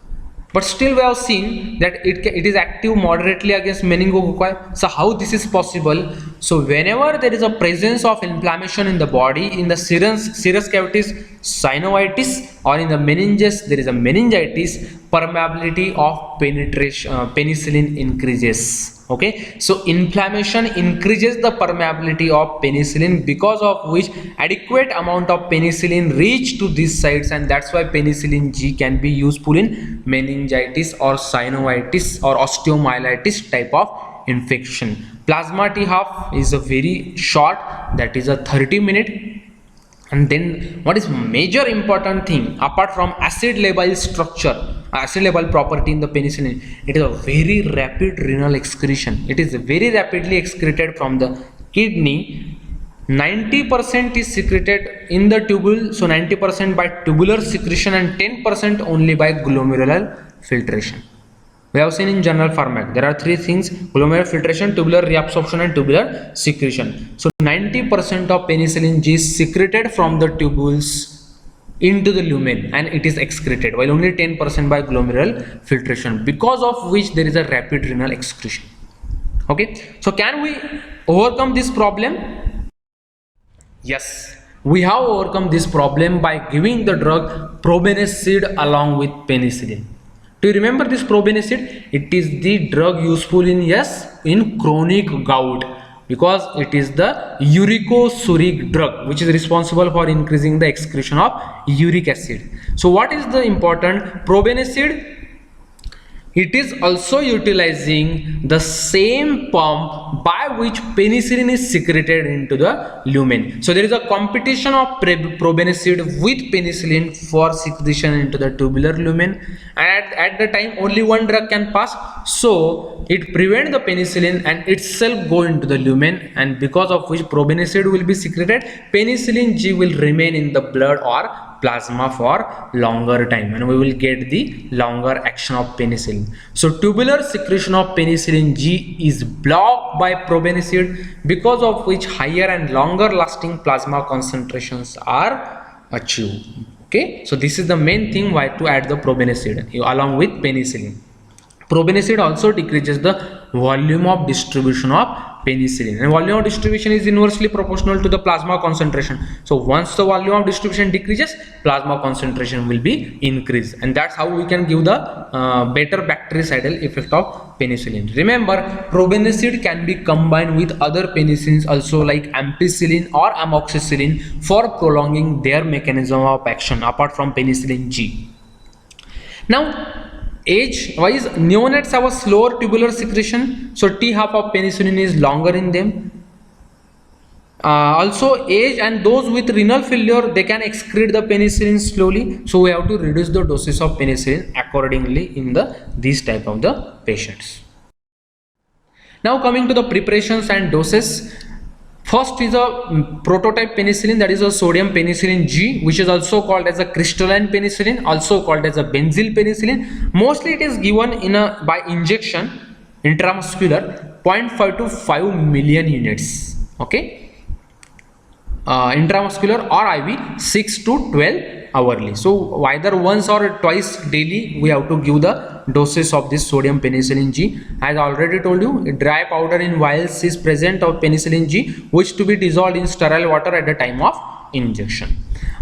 but still we have seen that it is active moderately against meningococci. So how this is possible? So whenever there is a presence of inflammation in the body, in the serous cavities, synovitis, or in the meninges there is a meningitis, permeability of penicillin increases. Okay, so inflammation increases the permeability of penicillin, because of which adequate amount of penicillin reach to these sites, and that's why penicillin G can be useful in meningitis or synovitis or osteomyelitis type of infection. Plasma T half is a very short, that is a 30-minute. And then what is major important thing, apart from acid level structure, acid level property in the penicillin, it is a very rapid renal excretion. It is very rapidly excreted from the kidney. 90% is secreted in the tubule, so 90% by tubular secretion and 10% only by glomerular filtration. We have seen in general pharmac, there are three things: glomerular filtration, tubular reabsorption, and tubular secretion. So 90% of penicillin G is secreted from the tubules into the lumen and it is excreted, while only 10% by glomerular filtration, because of which there is a rapid renal excretion. Okay, so can we overcome this problem? Yes, we have overcome this problem by giving the drug probenecid along with penicillin. Do you remember this probenecid? It is the drug useful in, yes, in chronic gout, because it is the uricosuric drug which is responsible for increasing the excretion of uric acid. So what is the important probenecid? It is also utilizing the same pump by which penicillin is secreted into the lumen. So there is a competition of probenecid with penicillin for secretion into the tubular lumen, and at the time only one drug can pass, so it prevents the penicillin and itself go into the lumen, and because of which probenecid will be secreted, penicillin G will remain in the blood or plasma for longer time, and we will get the longer action of penicillin. So tubular secretion of penicillin G is blocked by probenecid, because of which higher and longer lasting plasma concentrations are achieved. Okay, so this is the main thing why to add the probenecid along with penicillin. Probenecid also decreases the volume of distribution of penicillin, and volume of distribution is inversely proportional to the plasma concentration. So once the volume of distribution decreases, plasma concentration will be increased, and that's how we can give the better bactericidal effect of penicillin. Remember, probenecid can be combined with other penicillins also, like ampicillin or amoxicillin, for prolonging their mechanism of action apart from penicillin G. Now, age wise, neonates have a slower tubular secretion, so T half of penicillin is longer in them. Also age and those with renal failure, they can excrete the penicillin slowly, so we have to reduce the doses of penicillin accordingly in these type of the patients. Now coming to the preparations and doses. First is a prototype penicillin, that is a sodium penicillin G, which is also called as a crystalline penicillin, also called as a benzyl penicillin. Mostly it is given by injection, intramuscular, 0.5 to 5 million units. Okay, intramuscular or IV 6 to 12 hourly. So either once or twice daily we have to give the doses of this sodium penicillin G. As I already told you, dry powder in vials is present of penicillin G, which to be dissolved in sterile water at the time of injection.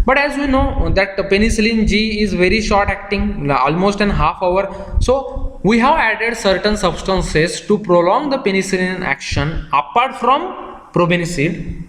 But as we know that penicillin G is very short acting, almost an half hour, so we have added certain substances to prolong the penicillin action apart from probenecid,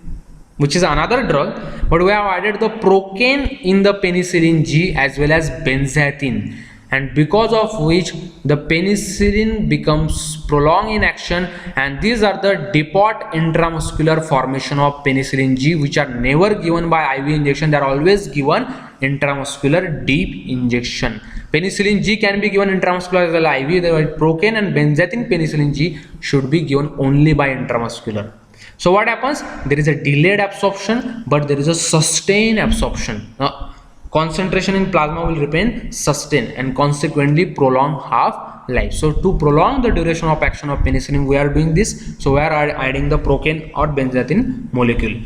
which is another drug, but we have added the procaine in the penicillin G as well as benzathine, and because of which the penicillin becomes prolonged in action, and these are the depot intramuscular formation of penicillin G, which are never given by IV injection, they are always given intramuscular deep injection. Penicillin G can be given intramuscular as well as IV, the procaine and benzathine penicillin G should be given only by intramuscular. So what happens? There is a delayed absorption, but there is a sustained absorption. Concentration in plasma will remain sustained and consequently prolong half-life. So to prolong the duration of action of penicillin, we are doing this. So we are adding the procaine or benzathine molecule.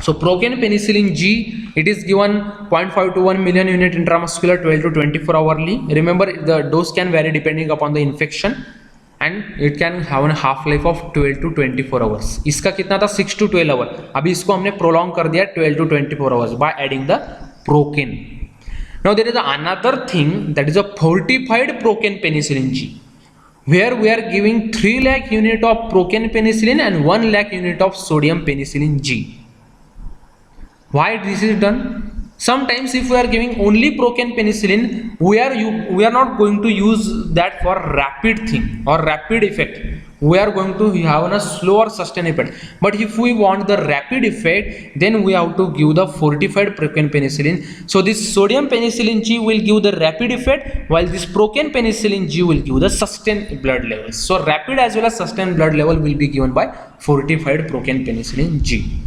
So Procaine penicillin G, it is given 0.5 to 1 million unit intramuscular 12 to 24 hourly. Remember, the dose can vary depending upon the infection and it can have a half life of 12 to 24 hours. इसका कितना था 6 to 12 hour, अभी इसको हमने prolong कर दिया 12 to 24 hours by adding the Procaine. Now there is another thing, that is a fortified Procaine penicillin G, where we are giving 3 lakh unit of Procaine penicillin and 1 lakh unit of sodium penicillin G. Why this is done? Sometimes if we are giving only Procaine penicillin, we are not going to use that for rapid thing or rapid effect. We are going to have a slower sustained effect. But if we want the rapid effect, then we have to give the fortified Procaine penicillin. So this sodium penicillin G will give the rapid effect, while this Procaine penicillin G will give the sustained blood levels. So rapid as well as sustained blood level will be given by fortified Procaine penicillin G.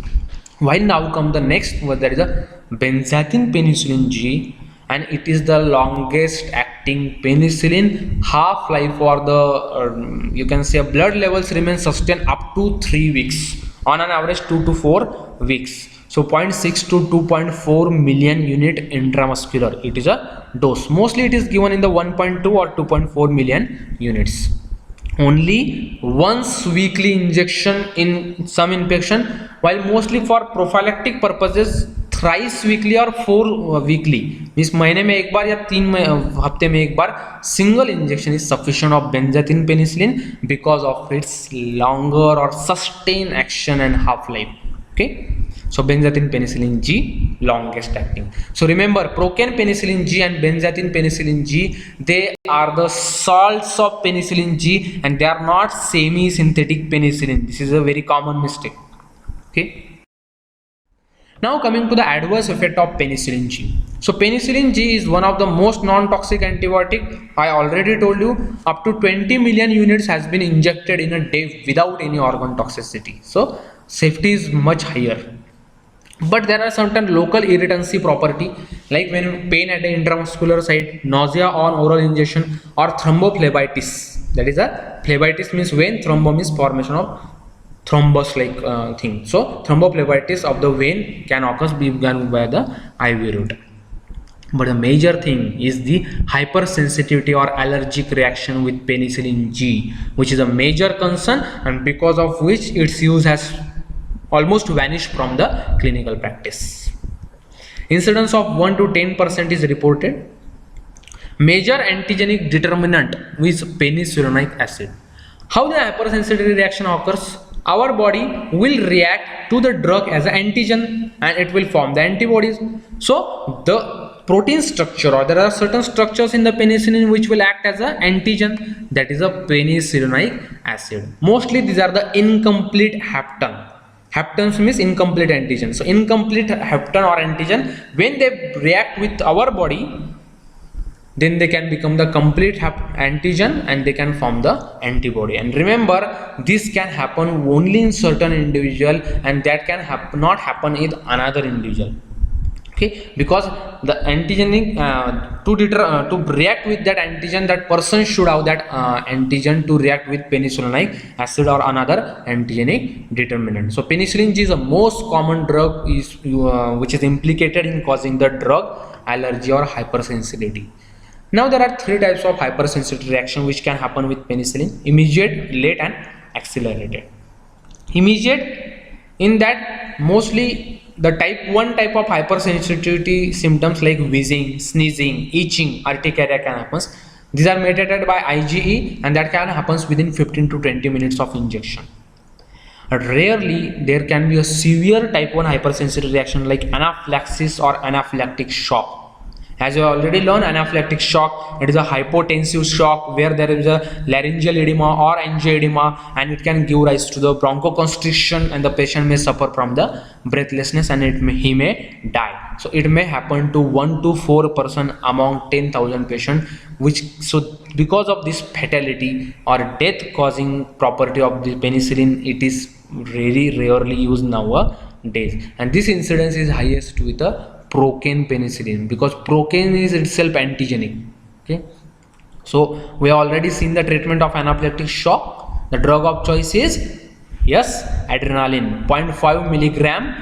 While now come the next, there is a benzathine penicillin G, and it is the longest acting penicillin. Half life for the you can say blood levels remain sustained up to 3 weeks, on an average 2 to 4 weeks. So 0.6 to 2.4 million unit intramuscular, it is a dose. Mostly it is given in the 1.2 or 2.4 million units. Only once weekly injection in some infection, while mostly for prophylactic purposes thrice weekly or 4 weekly, means महीने में एक बार या 3 हफ्ते में एक बार single injection is sufficient of benzathine penicillin because of its longer or sustained action and half life. Okay, so benzathine penicillin G, longest acting. So remember, Procaine penicillin G and benzathine penicillin G, they are the salts of penicillin G and they are not semi-synthetic penicillin. This is a very common mistake. Okay, now coming to the adverse effect of penicillin G. So penicillin G is one of the most non-toxic antibiotic. I already told you, up to 20 million units has been injected in a day without any organ toxicity. So safety is much higher. But there are certain local irritancy property, like when pain at the intramuscular site, nausea on oral injection, or thrombophlebitis. That is a phlebitis means vein, thrombo means formation of thrombus like thing. So thrombophlebitis of the vein can occur begun by the IV route. But the major thing is the hypersensitivity or allergic reaction with penicillin G, which is a major concern, and because of which its use has almost vanished from the clinical practice. Incidence of 1 to 10% is reported. Major antigenic determinant is penicillinic acid. How the hypersensitivity reaction occurs? Our body will react to the drug as an antigen and it will form the antibodies. So the protein structure, or there are certain structures in the penicillin which will act as an antigen, that is a penicillinic acid. Mostly these are the incomplete hapten. Haptens means incomplete antigen. So incomplete hapten or antigen, when they react with our body, then they can become the complete antigen and they can form the antibody. And remember, this can happen only in certain individual, and that can not happen in another individual. Okay, because the antigenic to react with that antigen, that person should have that antigen to react with penicillinic acid or another antigenic determinant. So penicillin G is the most common drug which is implicated in causing the drug allergy or hypersensitivity. Now there are 3 types of hypersensitivity reaction which can happen with penicillin: immediate, late, and accelerated. Immediate, in that mostly the type of hypersensitivity symptoms like wheezing, sneezing, itching, urticaria can happen. These are mediated by IgE and that can happen within 15 to 20 minutes of injection. Rarely there can be a severe type 1 hypersensitivity reaction like anaphylaxis or anaphylactic shock. As you already learned, anaphylactic shock, it is a hypotensive shock where there is a laryngeal edema or angioedema, and it can give rise to the bronchoconstriction, and the patient may suffer from the breathlessness and he may die. So it may happen to 1 to 4% among 10,000 patients, so because of this fatality or death causing property of the penicillin, it is very rarely used nowadays, and this incidence is highest with the Procaine penicillin, because Procaine is itself antigenic. Okay, so we have already seen the treatment of anaphylactic shock. The drug of choice is, yes, adrenaline, 0.5 milligram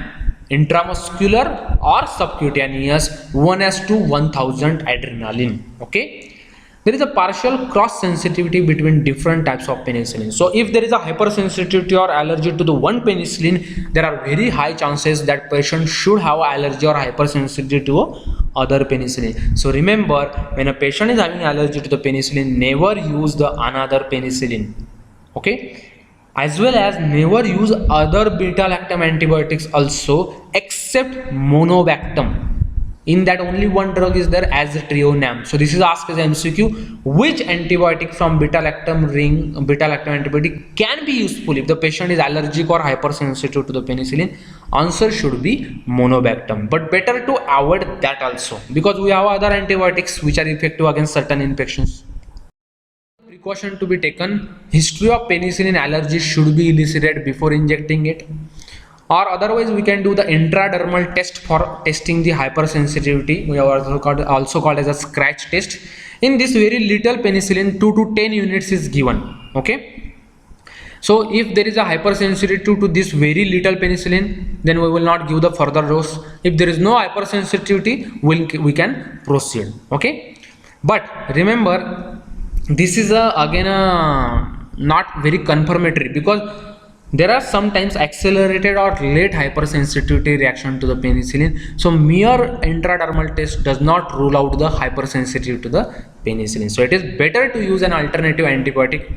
intramuscular or subcutaneous 1:1000 adrenaline. Okay, there is a partial cross sensitivity between different types of penicillin. So if there is a hypersensitivity or allergy to the one penicillin, there are very high chances that patient should have allergy or hypersensitivity to other penicillin. So remember, when a patient is having allergy to the penicillin, never use the another penicillin. Okay, as well as never use other beta lactam antibiotics also, except monobactam. In that only one drug is there, as Trionam. So this is asked as MCQ, which antibiotic from beta lactam antibiotic can be useful if the patient is allergic or hypersensitive to the penicillin? Answer should be monobactam, but better to avoid that also, because we have other antibiotics which are effective against certain infections. Precaution to be taken: history of penicillin allergy should be elicited before injecting it, or otherwise we can do the intradermal test for testing the hypersensitivity. We are also called as a scratch test. In this, very little penicillin, 2 to 10 units is given. Okay, so if there is a hypersensitivity to this very little penicillin, then we will not give the further dose. If there is no hypersensitivity, we can proceed. Okay, but remember, this is again not very confirmatory, because there are sometimes accelerated or late hypersensitivity reaction to the penicillin. So mere intradermal test does not rule out the hypersensitivity to the penicillin. So it is better to use an alternative antibiotic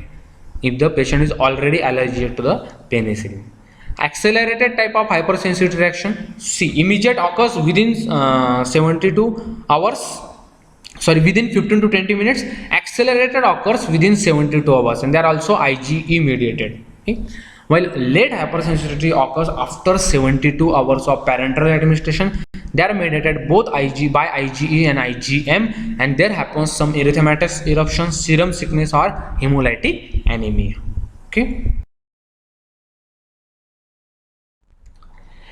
if the patient is already allergic to the penicillin. Accelerated type of hypersensitivity reaction, see, immediate occurs within 72 hours. Sorry, within 15 to 20 minutes. Accelerated occurs within 72 hours, and they are also IgE mediated. Okay? While late hypersensitivity occurs after 72 hours of parenteral administration, they are mediated both by IgE and IgM, and there happens some erythematous eruption, serum sickness, or hemolytic anemia. Okay.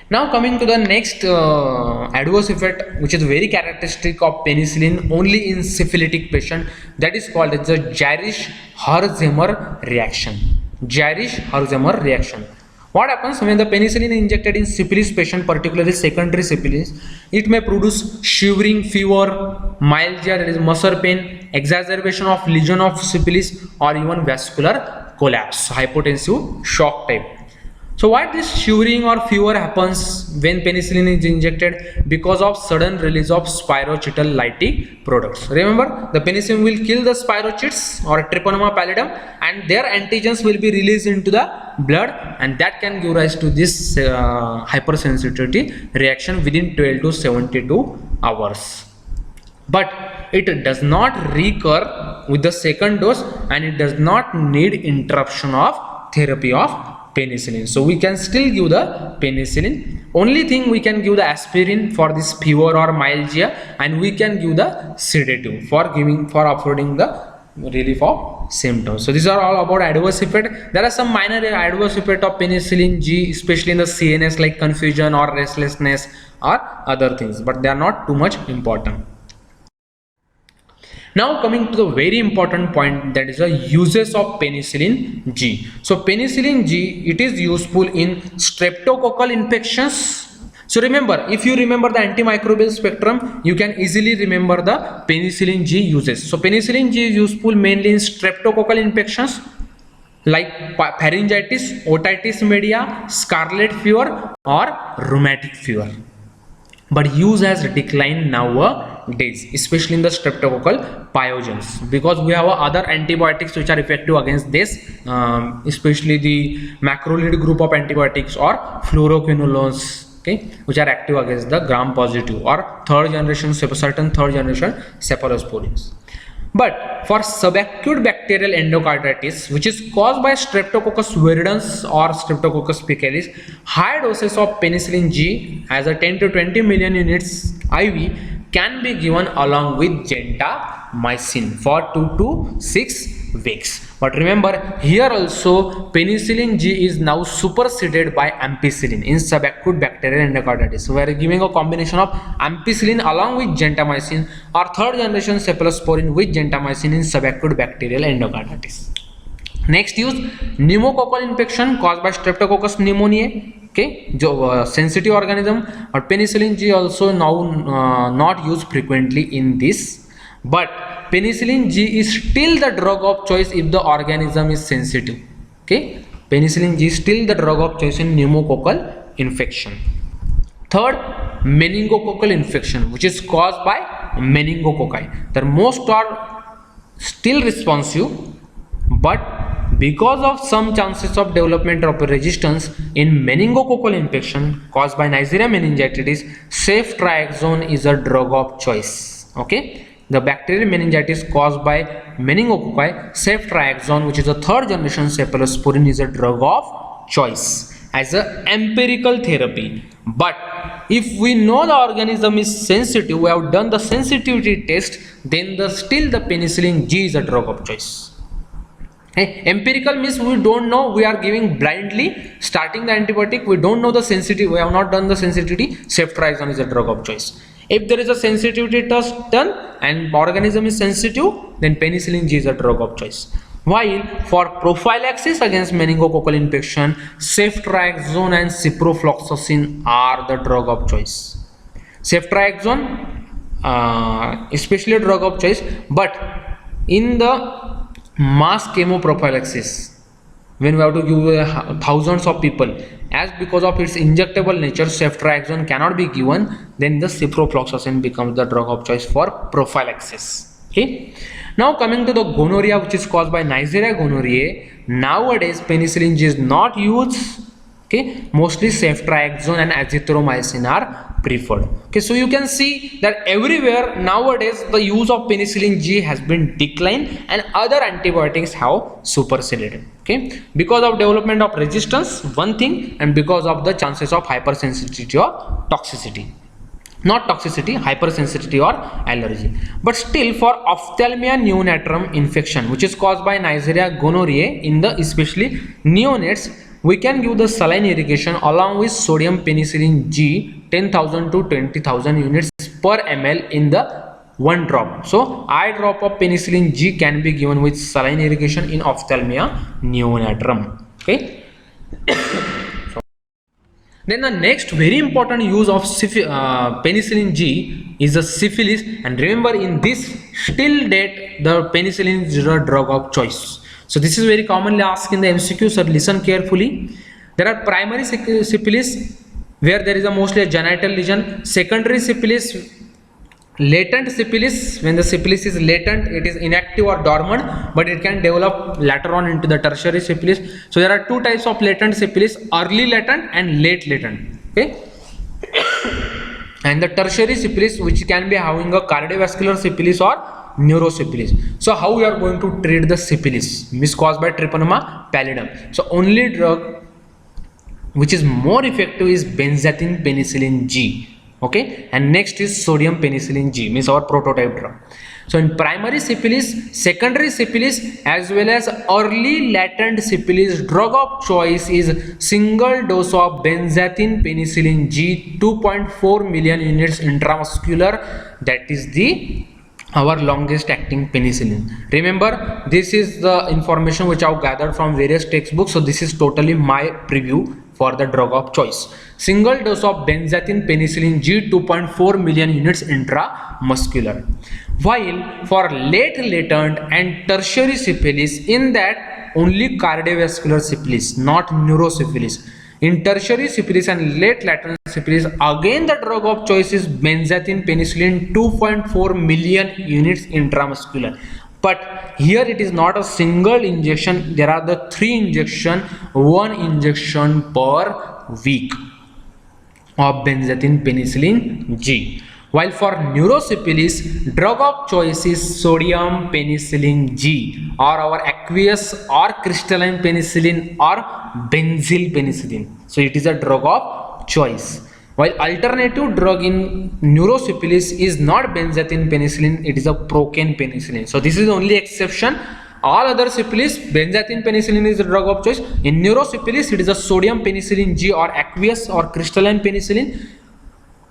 Now coming to the next adverse effect, which is very characteristic of penicillin only in syphilitic patient, that is called as the Jarisch-Herxheimer reaction. Jarisch-Herxheimer reaction. What happens when the penicillin is injected in syphilis patient, particularly secondary syphilis? It may produce shivering, fever, myalgia, that is muscle pain, exacerbation of lesion of syphilis, or even vascular collapse, hypotensive shock type. So why this shivering or fever happens when penicillin is injected? Because of sudden release of spirochetal lytic products. Remember, the penicillin will kill the spirochetes or Treponema pallidum, and their antigens will be released into the blood, and that can give rise to this hypersensitivity reaction within 12 to 72 hours. But it does not recur with the second dose, and it does not need interruption of therapy of penicillin. So we can still give the penicillin. Only thing, we can give the aspirin for this fever or myalgia, and we can give the sedative for affording the relief of symptoms. So these are all about adverse effect. There are some minor adverse effect of penicillin G, especially in the CNS, like confusion or restlessness or other things, but they are not too much important. Now coming to the very important point, that is the uses of penicillin G. So penicillin G, it is useful in streptococcal infections. So remember, if you remember the antimicrobial spectrum, you can easily remember the penicillin G uses. So penicillin G is useful mainly in streptococcal infections like pharyngitis, otitis media, scarlet fever, or rheumatic fever. But use has declined nowadays, especially in the streptococcal pathogens, because we have other antibiotics which are effective against this, especially the macrolide group of antibiotics or fluoroquinolones, okay, which are active against the gram positive or certain third generation cephalosporins. But for subacute bacterial endocarditis, which is caused by Streptococcus viridans or Streptococcus faecalis, high doses of penicillin G as a 10 to 20 million units IV can be given along with gentamicin for 2 to 6 weeks. But remember, here also penicillin G is now superseded by ampicillin in subacute bacterial endocarditis. So we are giving a combination of ampicillin along with gentamicin or third generation cephalosporin with gentamicin in subacute bacterial endocarditis. Next use, pneumococcal infection caused by Streptococcus pneumoniae. Okay, sensitive organism, or penicillin G also now not used frequently in this, but penicillin G is still the drug of choice if the organism is sensitive. Okay, penicillin G is still the drug of choice in pneumococcal infection. Third, meningococcal infection, which is caused by meningococci. The most are still responsive, but because of some chances of development of resistance in meningococcal infection caused by Neisseria meningitidis, ceftriaxone is a drug of choice. Okay, the bacterial meningitis caused by meningococci, ceftriaxone, which is a third generation cephalosporin, is a drug of choice as a empirical therapy. But if we know the organism is sensitive, we have done the sensitivity test, then still the penicillin G is a drug of choice. Empirical means we don't know, we are giving blindly, starting the antibiotic, we don't know the sensitivity, we have not done the sensitivity, ceftriaxone is a drug of choice. If there is a sensitivity test done and organism is sensitive, then penicillin G is a drug of choice. While for prophylaxis against meningococcal infection, ceftriaxone and ciprofloxacin are the drug of choice. Ceftriaxone especially a drug of choice, but in the mass chemoprophylaxis, when we have to give thousands of people, as because of its injectable nature, ceftriaxone cannot be given, then the ciprofloxacin becomes the drug of choice for prophylaxis. Okay. Now coming to the gonorrhea, which is caused by Neisseria gonorrhoeae, nowadays penicillin G is not used. Okay, mostly ceftriaxone and azithromycin are preferred. Okay, so you can see that everywhere nowadays the use of penicillin G has been declined and other antibiotics have superseded. Okay, because of development of resistance, one thing, and because of the chances of hypersensitivity or toxicity. Not toxicity, hypersensitivity or allergy. But still, for ophthalmia neonatum infection, which is caused by Neisseria gonorrhoeae in the especially neonates, we can give the saline irrigation along with sodium penicillin G 10,000 to 20,000 units per ml in the one drop. So eye drop of penicillin G can be given with saline irrigation in ophthalmia neonatum. Okay. Then the next very important use of penicillin G is the syphilis, and remember in this still date the penicillin is a drug of choice. So this is very commonly asked in the MCQ, so listen carefully. There are primary syphilis where there is mostly a genital lesion, secondary syphilis, latent syphilis. When the syphilis is latent, it is inactive or dormant, but it can develop later on into the tertiary syphilis. So there are two types of latent syphilis: early latent and late latent. Okay. And the tertiary syphilis, which can be having a cardiovascular syphilis or neurosyphilis. So how we are going to treat the syphilis caused by Treponema pallidum? So only drug which is more effective is benzathine penicillin G. Okay, and next is sodium penicillin G, means our prototype drug. So in primary syphilis, secondary syphilis, as well as early latent syphilis, drug of choice is single dose of benzathine penicillin G 2.4 million units intramuscular. That is our longest acting penicillin. Remember, this is the information which I have gathered from various textbooks, so this is totally my preview for the drug of choice. Single dose of benzathine penicillin G 2.4 million units intramuscular. While for late latent and tertiary syphilis, in that only cardiovascular syphilis, not neurosyphilis. In tertiary syphilis and late latent syphilis, again the drug of choice is benzathine penicillin 2.4 million units intramuscular. But here it is not a single injection, there are the 3 injection, 1 injection per week of benzathine penicillin G. While for neurosyphilis, drug of choice is sodium penicillin G, or our aqueous or crystalline penicillin or benzyl penicillin. So it is a drug of choice. While alternative drug in neurosyphilis is not benzathine penicillin, it is a procaine penicillin. So this is the only exception. All other syphilis, benzathine penicillin is the drug of choice. In neurosyphilis, it is a sodium penicillin G or aqueous or crystalline penicillin,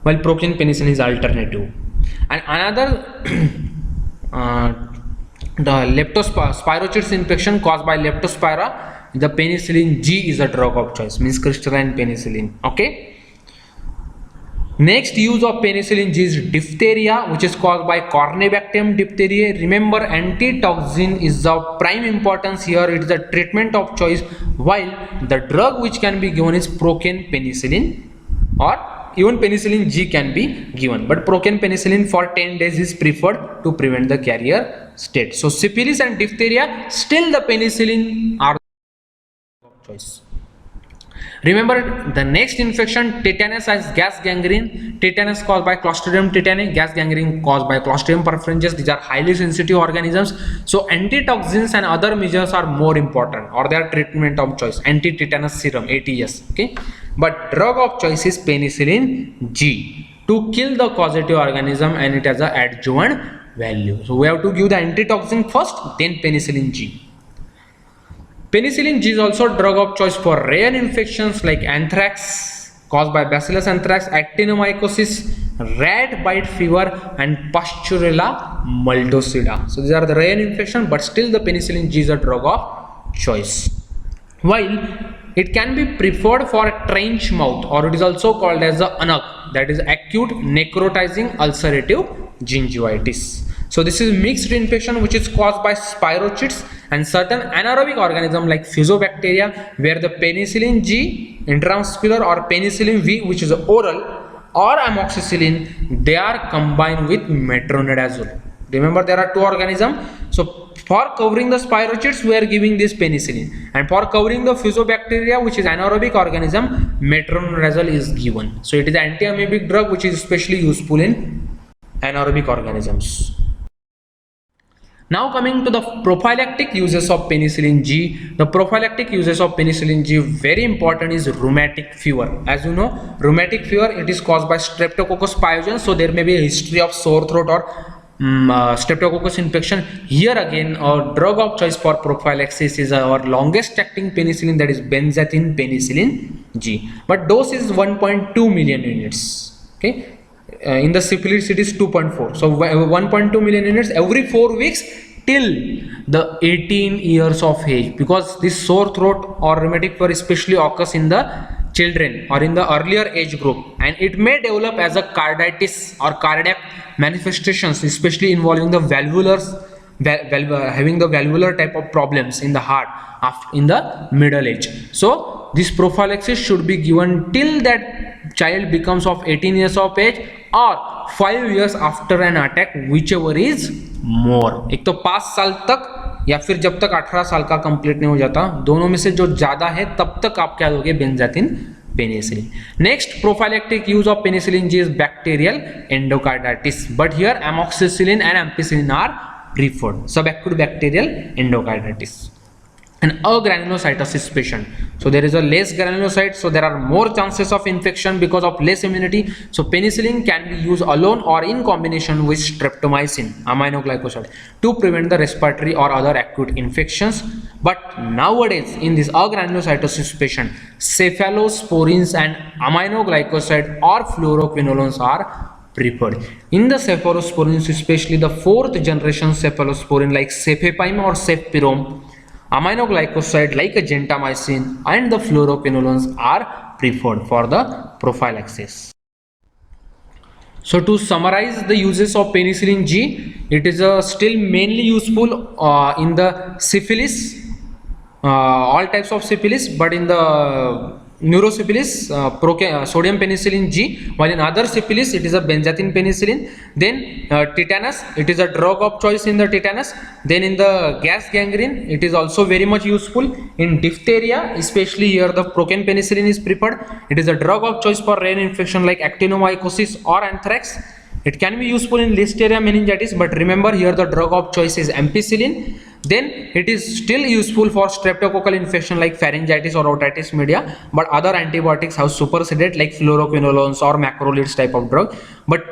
while procaine penicillin is alternative. And another the leptospirochetes infection caused by leptospira, the penicillin G is a drug of choice, means crystalline penicillin. Okay. Next use of penicillin G is diphtheria, which is caused by Corynebacterium diphtheriae. Remember, antitoxin is of prime importance here. It is the treatment of choice, while the drug which can be given is procaine penicillin, or even penicillin G can be given, but procaine penicillin for 10 days is preferred to prevent the carrier state. So syphilis and diphtheria, still the penicillin are of choice. Remember the next infection, tetanus as gas gangrene. Tetanus caused by Clostridium tetani, gas gangrene caused by Clostridium perfringens. These are highly sensitive organisms. So antitoxins and other measures are more important, or their treatment of choice. Anti-tetanus serum, ATS. Okay, but drug of choice is penicillin G to kill the causative organism, and it has a adjuvant value. So we have to give the antitoxin first, then penicillin G. Penicillin G is also drug of choice for rare infections like anthrax caused by Bacillus anthrax, actinomycosis, rat bite fever, and Pasteurella multocida. So these are the rare infections, but still the penicillin G is a drug of choice. While it can be preferred for trench mouth, or it is also called as the ANUG, that is acute necrotizing ulcerative gingivitis. So this is mixed infection which is caused by spirochetes and certain anaerobic organism like Fusobacteria, where the penicillin G intramuscular or penicillin V, which is oral, or amoxicillin, they are combined with metronidazole. Remember, there are two organisms. So for covering the spirochetes, we are giving this penicillin, and for covering the Fusobacteria, which is anaerobic organism, metronidazole is given. So it is anti-amoebic drug which is especially useful in anaerobic organisms. Now coming to the prophylactic uses of penicillin G. The prophylactic uses of penicillin G, very important, is rheumatic fever. As you know, rheumatic fever, it is caused by Streptococcus pyogenes, so there may be a history of sore throat or Streptococcus infection. Here again, our drug of choice for prophylaxis is our longest acting penicillin, that is benzathine penicillin G, but dose is 1.2 million units. Okay. In the syphilis it is 2.4, so 1.2 million units every 4 weeks till the 18 years of age, because this sore throat or rheumatic fever especially occurs in the children or in the earlier age group, and it may develop as a carditis or cardiac manifestations, especially involving the having the valvular type of problems in the heart in the middle age. So this prophylaxis should be given till that child becomes of 18 years of age or 5 years after an attack, whichever is more. एक तो 5 साल तक या फिर जब तक 18 साल का कंप्लीट नहीं हो जाता, दोनों में से जो ज्यादा है तब तक आप क्या दोगे, benzathine penicillin. Next prophylactic use of penicillin G is bacterial endocarditis, but here amoxicillin and ampicillin are preferred. Subacute bacterial endocarditis. An agranulocytosis patient, so there is a less granulocyte, so there are more chances of infection because of less immunity. So penicillin can be used alone or in combination with streptomycin aminoglycoside to prevent the respiratory or other acute infections. But nowadays in this agranulocytosis patient, cephalosporins and aminoglycoside or fluoroquinolones are preferred. In the cephalosporins, especially the 4th generation cephalosporin like cefepime or cefpirone, aminoglycoside like a gentamicin and the fluoroquinolones are preferred for the prophylaxis. So to summarize the uses of penicillin G, it is still mainly useful in the syphilis, all types of syphilis, but in the neurosyphilis, sodium penicillin G, while in other syphilis it is a benzathine penicillin. Then tetanus, it is a drug of choice in the tetanus. Then in the gas gangrene, it is also very much useful. In diphtheria, especially here the procaine penicillin is preferred. It is a drug of choice for rare infection like actinomycosis or anthrax. It can be useful in listeria meningitis, but remember here the drug of choice is ampicillin. Then it is still useful for streptococcal infection like pharyngitis or otitis media, but other antibiotics have superseded like fluoroquinolones or macrolides type of drug. But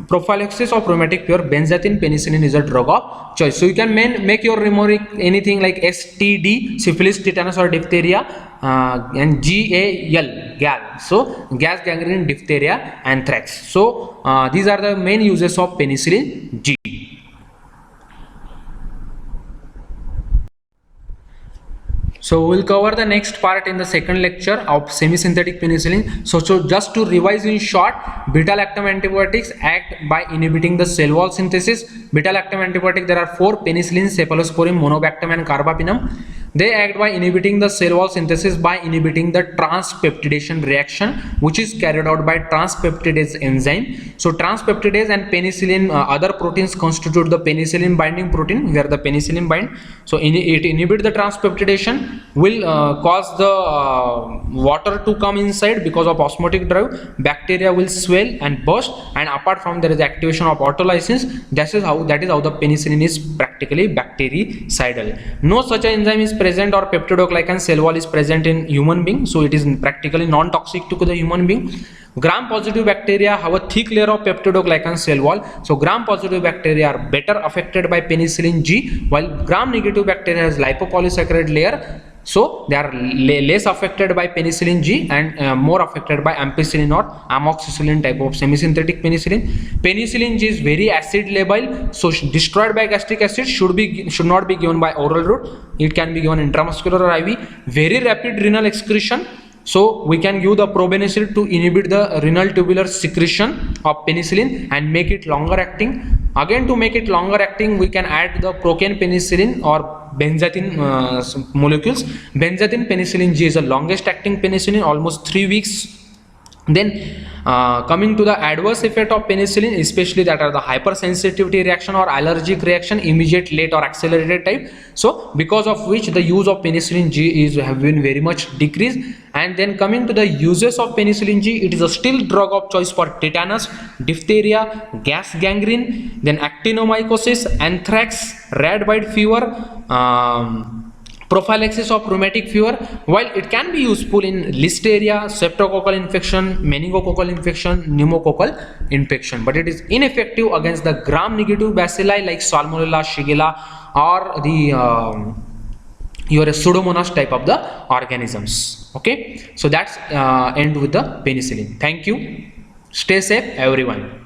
prophylaxis of rheumatic fever, benzathine penicillin is a drug of choice. So you can make your numeric anything like STD, syphilis, tetanus or diphtheria, and GAL, so gas gangrene, diphtheria, anthrax. So these are the main uses of penicillin G. So we'll cover the next part in the second lecture of semi-synthetic penicillin. So just to revise in short, beta-lactam antibiotics act by inhibiting the cell wall synthesis. Beta-lactam antibiotic, there are 4: penicillin, cephalosporin, monobactam and carbapenem. They act by inhibiting the cell wall synthesis by inhibiting the transpeptidation reaction, which is carried out by transpeptidase enzyme. So transpeptidase and penicillin, other proteins constitute the penicillin binding protein where the penicillin bind. So it inhibits the transpeptidation, will cause the water to come inside because of osmotic drive. Bacteria will swell and burst, and apart from there is activation of autolysis. That is how the penicillin is practically bactericidal. No such enzyme is present or peptidoglycan cell wall is present in human being, so it is practically non-toxic to the human being. Gram positive bacteria have a thick layer of peptidoglycan cell wall, so gram positive bacteria are better affected by penicillin G, while gram negative bacteria has lipopolysaccharide layer, so they are less affected by penicillin G and more affected by ampicillin or amoxicillin type of semi-synthetic penicillin. Penicillin G is very acid labile, so destroyed by gastric acid should not be given by oral route. It can be given intramuscular or IV. Very rapid renal excretion, so we can give the probenecid to inhibit the renal tubular secretion of penicillin and make it longer acting. Again, to make it longer acting, we can add the procaine penicillin or benzathine molecules. Benzathine penicillin G is the longest acting penicillin, almost 3 weeks. Then coming to the adverse effect of penicillin, especially that are the hypersensitivity reaction or allergic reaction, immediate, late or accelerated type. So because of which the use of penicillin G have been very much decreased. And then coming to the uses of penicillin G, it is a still drug of choice for tetanus, diphtheria, gas gangrene, then actinomycosis, anthrax, rat bite fever, prophylaxis of rheumatic fever, while it can be useful in listeria, streptococcal infection, meningococcal infection, pneumococcal infection, but it is ineffective against the gram negative bacilli like Salmonella, Shigella or the your Pseudomonas type of the organisms. Okay, so that's end with the penicillin. Thank you. Stay safe everyone.